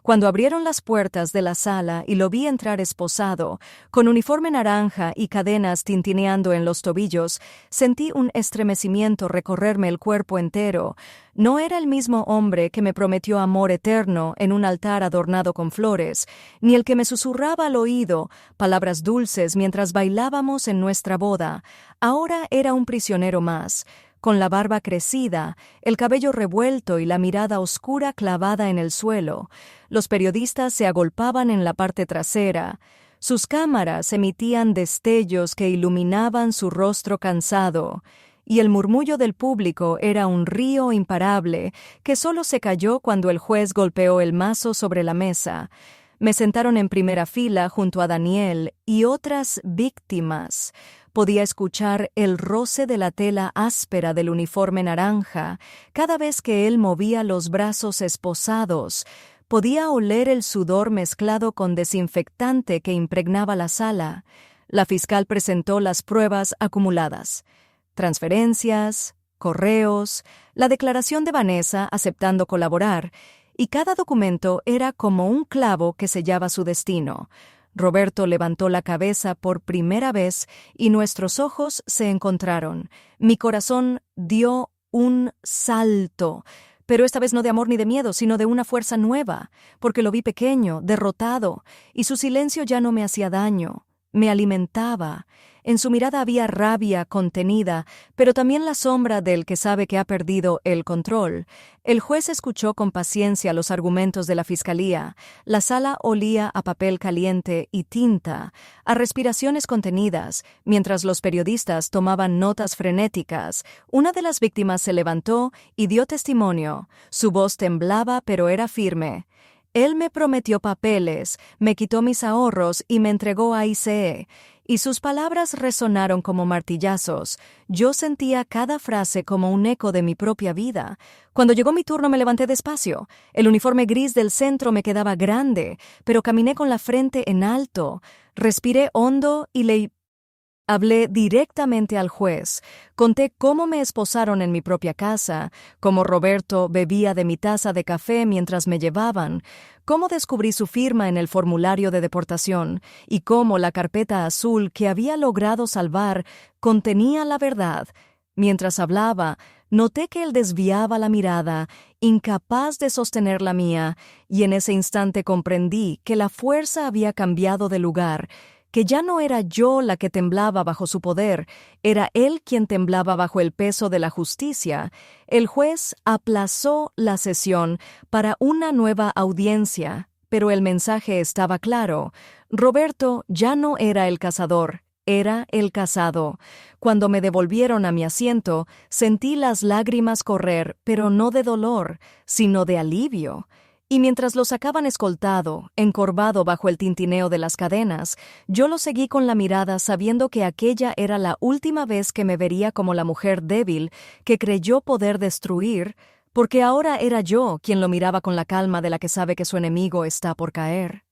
Cuando abrieron las puertas de la sala y lo vi entrar esposado, con uniforme naranja y cadenas tintineando en los tobillos, sentí un estremecimiento recorrerme el cuerpo entero. No era el mismo hombre que me prometió amor eterno en un altar adornado con flores, ni el que me susurraba al oído palabras dulces mientras bailábamos en nuestra boda. Ahora era un prisionero más, con la barba crecida, el cabello revuelto y la mirada oscura clavada en el suelo. Los periodistas se agolpaban en la parte trasera. Sus cámaras emitían destellos que iluminaban su rostro cansado, y el murmullo del público era un río imparable que solo se calló cuando el juez golpeó el mazo sobre la mesa. Me sentaron en primera fila junto a Daniel y otras víctimas. Podía escuchar el roce de la tela áspera del uniforme naranja cada vez que él movía los brazos esposados. Podía oler el sudor mezclado con desinfectante que impregnaba la sala. La fiscal presentó las pruebas acumuladas: transferencias, correos, la declaración de Vanessa aceptando colaborar, y cada documento era como un clavo que sellaba su destino. Roberto levantó la cabeza por primera vez y nuestros ojos se encontraron. Mi corazón dio un salto, pero esta vez no de amor ni de miedo, sino de una fuerza nueva, porque lo vi pequeño, derrotado, y su silencio ya no me hacía daño, me alimentaba. En su mirada había rabia contenida, pero también la sombra del que sabe que ha perdido el control. El juez escuchó con paciencia los argumentos de la fiscalía. La sala olía a papel caliente y tinta, a respiraciones contenidas, mientras los periodistas tomaban notas frenéticas. Una de las víctimas se levantó y dio testimonio. Su voz temblaba, pero era firme. Él me prometió papeles, me quitó mis ahorros y me entregó a ICE. Y sus palabras resonaron como martillazos. Yo sentía cada frase como un eco de mi propia vida. Cuando llegó mi turno me levanté despacio. El uniforme gris del centro me quedaba grande, pero caminé con la frente en alto. Respiré hondo y leí Hablé directamente al juez, conté cómo me esposaron en mi propia casa, cómo Roberto bebía de mi taza de café mientras me llevaban, cómo descubrí su firma en el formulario de deportación y cómo la carpeta azul que había logrado salvar contenía la verdad. Mientras hablaba, noté que él desviaba la mirada, incapaz de sostener la mía, y en ese instante comprendí que la fuerza había cambiado de lugar, que ya no era yo la que temblaba bajo su poder, era él quien temblaba bajo el peso de la justicia. El juez aplazó la sesión para una nueva audiencia, pero el mensaje estaba claro. Roberto ya no era el cazador, era el casado. Cuando me devolvieron a mi asiento, sentí las lágrimas correr, pero no de dolor, sino de alivio. Y mientras lo sacaban escoltado, encorvado bajo el tintineo de las cadenas, yo lo seguí con la mirada sabiendo que aquella era la última vez que me vería como la mujer débil que creyó poder destruir, porque ahora era yo quien lo miraba con la calma de la que sabe que su enemigo está por caer.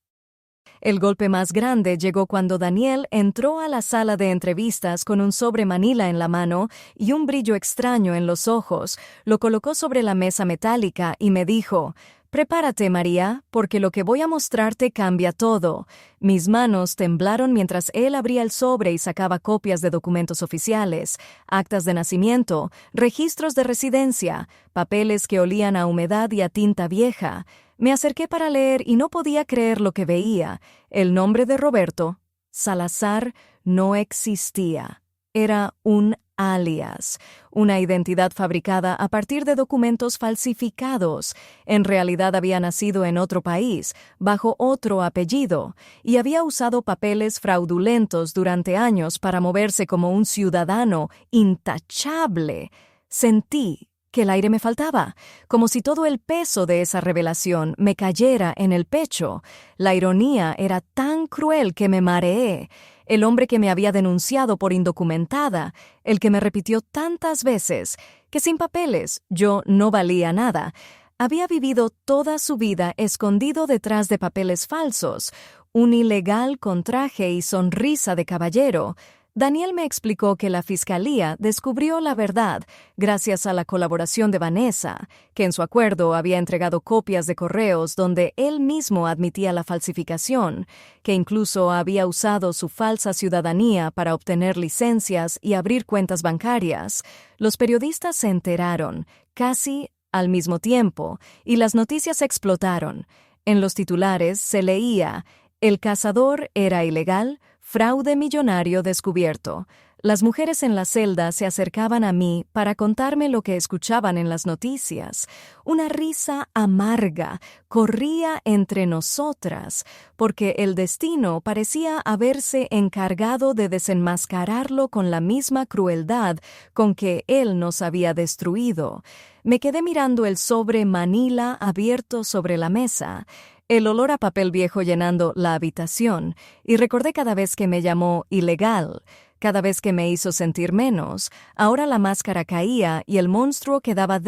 El golpe más grande llegó cuando Daniel entró a la sala de entrevistas con un sobre manila en la mano y un brillo extraño en los ojos, lo colocó sobre la mesa metálica y me dijo: «Prepárate, María, porque lo que voy a mostrarte cambia todo». Mis manos temblaron mientras él abría el sobre y sacaba copias de documentos oficiales, actas de nacimiento, registros de residencia, papeles que olían a humedad y a tinta vieja. Me acerqué para leer y no podía creer lo que veía. El nombre de Roberto, Salazar, no existía. Era un alias, una identidad fabricada a partir de documentos falsificados. En realidad había nacido en otro país, bajo otro apellido, y había usado papeles fraudulentos durante años para moverse como un ciudadano intachable. Sentí que el aire me faltaba, como si todo el peso de esa revelación me cayera en el pecho. La ironía era tan cruel que me mareé. El hombre que me había denunciado por indocumentada, el que me repitió tantas veces que sin papeles yo no valía nada, había vivido toda su vida escondido detrás de papeles falsos, un ilegal con traje y sonrisa de caballero. Daniel me explicó que la fiscalía descubrió la verdad gracias a la colaboración de Vanessa, que en su acuerdo había entregado copias de correos donde él mismo admitía la falsificación, que incluso había usado su falsa ciudadanía para obtener licencias y abrir cuentas bancarias. Los periodistas se enteraron, casi al mismo tiempo, y las noticias explotaron. En los titulares se leía: «El cazador era ilegal, fraude millonario descubierto». Las mujeres en la celda se acercaban a mí para contarme lo que escuchaban en las noticias. Una risa amarga corría entre nosotras, porque el destino parecía haberse encargado de desenmascararlo con la misma crueldad con que él nos había destruido. Me quedé mirando el sobre manila abierto sobre la mesa, el olor a papel viejo llenando la habitación, y recordé cada vez que me llamó ilegal, cada vez que me hizo sentir menos. Ahora la máscara caía y el monstruo quedaba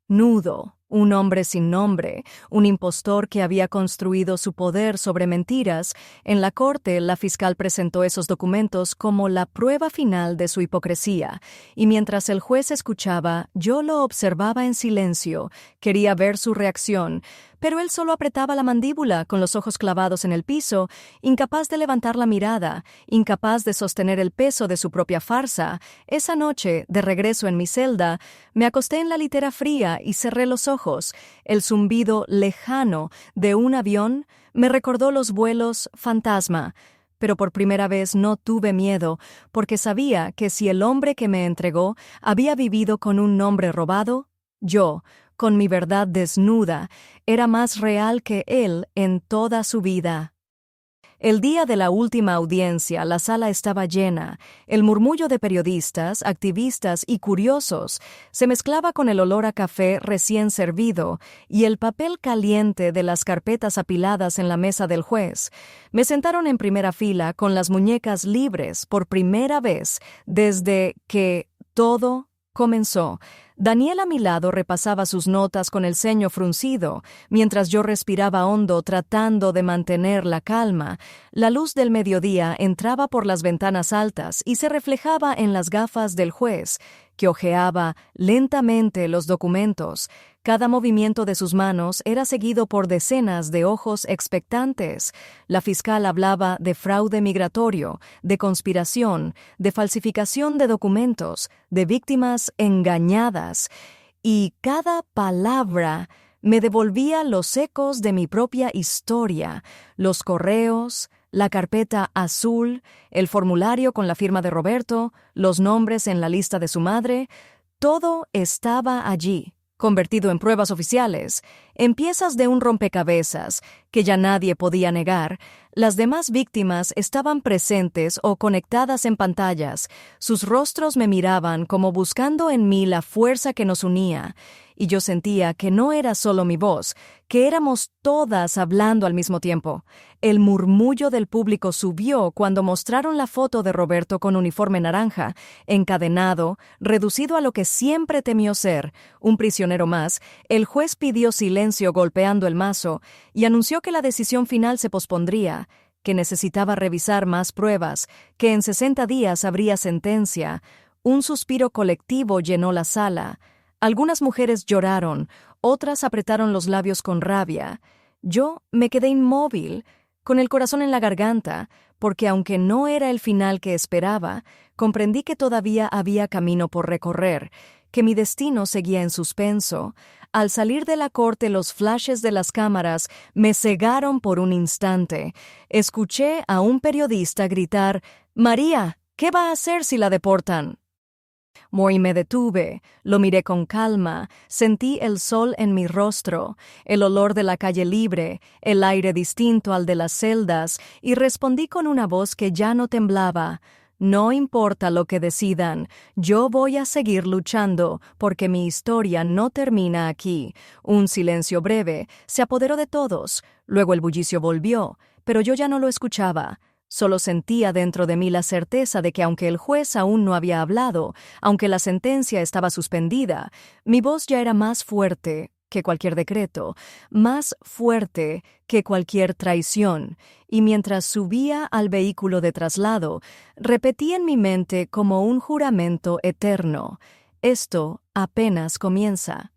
desnudo. Un hombre sin nombre, un impostor que había construido su poder sobre mentiras. En la corte, la fiscal presentó esos documentos como la prueba final de su hipocresía, y mientras el juez escuchaba, yo lo observaba en silencio. Quería ver su reacción, pero él solo apretaba la mandíbula con los ojos clavados en el piso, incapaz de levantar la mirada, incapaz de sostener el peso de su propia farsa. Esa noche, de regreso en mi celda, me acosté en la litera fría y cerré los ojos. El zumbido lejano de un avión me recordó los vuelos fantasma, pero por primera vez no tuve miedo, porque sabía que si el hombre que me entregó había vivido con un nombre robado, yo, con mi verdad desnuda, era más real que él en toda su vida. El día de la última audiencia, la sala estaba llena. El murmullo de periodistas, activistas y curiosos se mezclaba con el olor a café recién servido y el papel caliente de las carpetas apiladas en la mesa del juez. Me sentaron en primera fila con las muñecas libres por primera vez desde que todo comenzó. Daniel a mi lado repasaba sus notas con el ceño fruncido, mientras yo respiraba hondo tratando de mantener la calma. La luz del mediodía entraba por las ventanas altas y se reflejaba en las gafas del juez, que hojeaba lentamente los documentos. Cada movimiento de sus manos era seguido por decenas de ojos expectantes. La fiscal hablaba de fraude migratorio, de conspiración, de falsificación de documentos, de víctimas engañadas, y cada palabra me devolvía los ecos de mi propia historia, los correos, la carpeta azul, el formulario con la firma de Roberto, los nombres en la lista de su madre. Todo estaba allí, convertido en pruebas oficiales, en piezas de un rompecabezas que ya nadie podía negar. Las demás víctimas estaban presentes o conectadas en pantallas. Sus rostros me miraban como buscando en mí la fuerza que nos unía, y yo sentía que no era solo mi voz, que éramos todas hablando al mismo tiempo. El murmullo del público subió cuando mostraron la foto de Roberto con uniforme naranja, encadenado, reducido a lo que siempre temió ser, un prisionero más. El juez pidió silencio golpeando el mazo y anunció que la decisión final se pospondría, que necesitaba revisar más pruebas, que en 60 días habría sentencia. Un suspiro colectivo llenó la sala. Algunas mujeres lloraron, otras apretaron los labios con rabia. Yo me quedé inmóvil, con el corazón en la garganta, porque aunque no era el final que esperaba, comprendí que todavía había camino por recorrer, que mi destino seguía en suspenso. Al salir de la corte, los flashes de las cámaras me cegaron por un instante. Escuché a un periodista gritar: «María, ¿qué va a hacer si la deportan?». Me detuve, lo miré con calma, sentí el sol en mi rostro, el olor de la calle libre, el aire distinto al de las celdas, y respondí con una voz que ya no temblaba: «No importa lo que decidan, yo voy a seguir luchando, porque mi historia no termina aquí». Un silencio breve se apoderó de todos, luego el bullicio volvió, pero yo ya no lo escuchaba. Solo sentía dentro de mí la certeza de que aunque el juez aún no había hablado, aunque la sentencia estaba suspendida, mi voz ya era más fuerte que cualquier decreto, más fuerte que cualquier traición, y mientras subía al vehículo de traslado, repetí en mi mente como un juramento eterno: «Esto apenas comienza».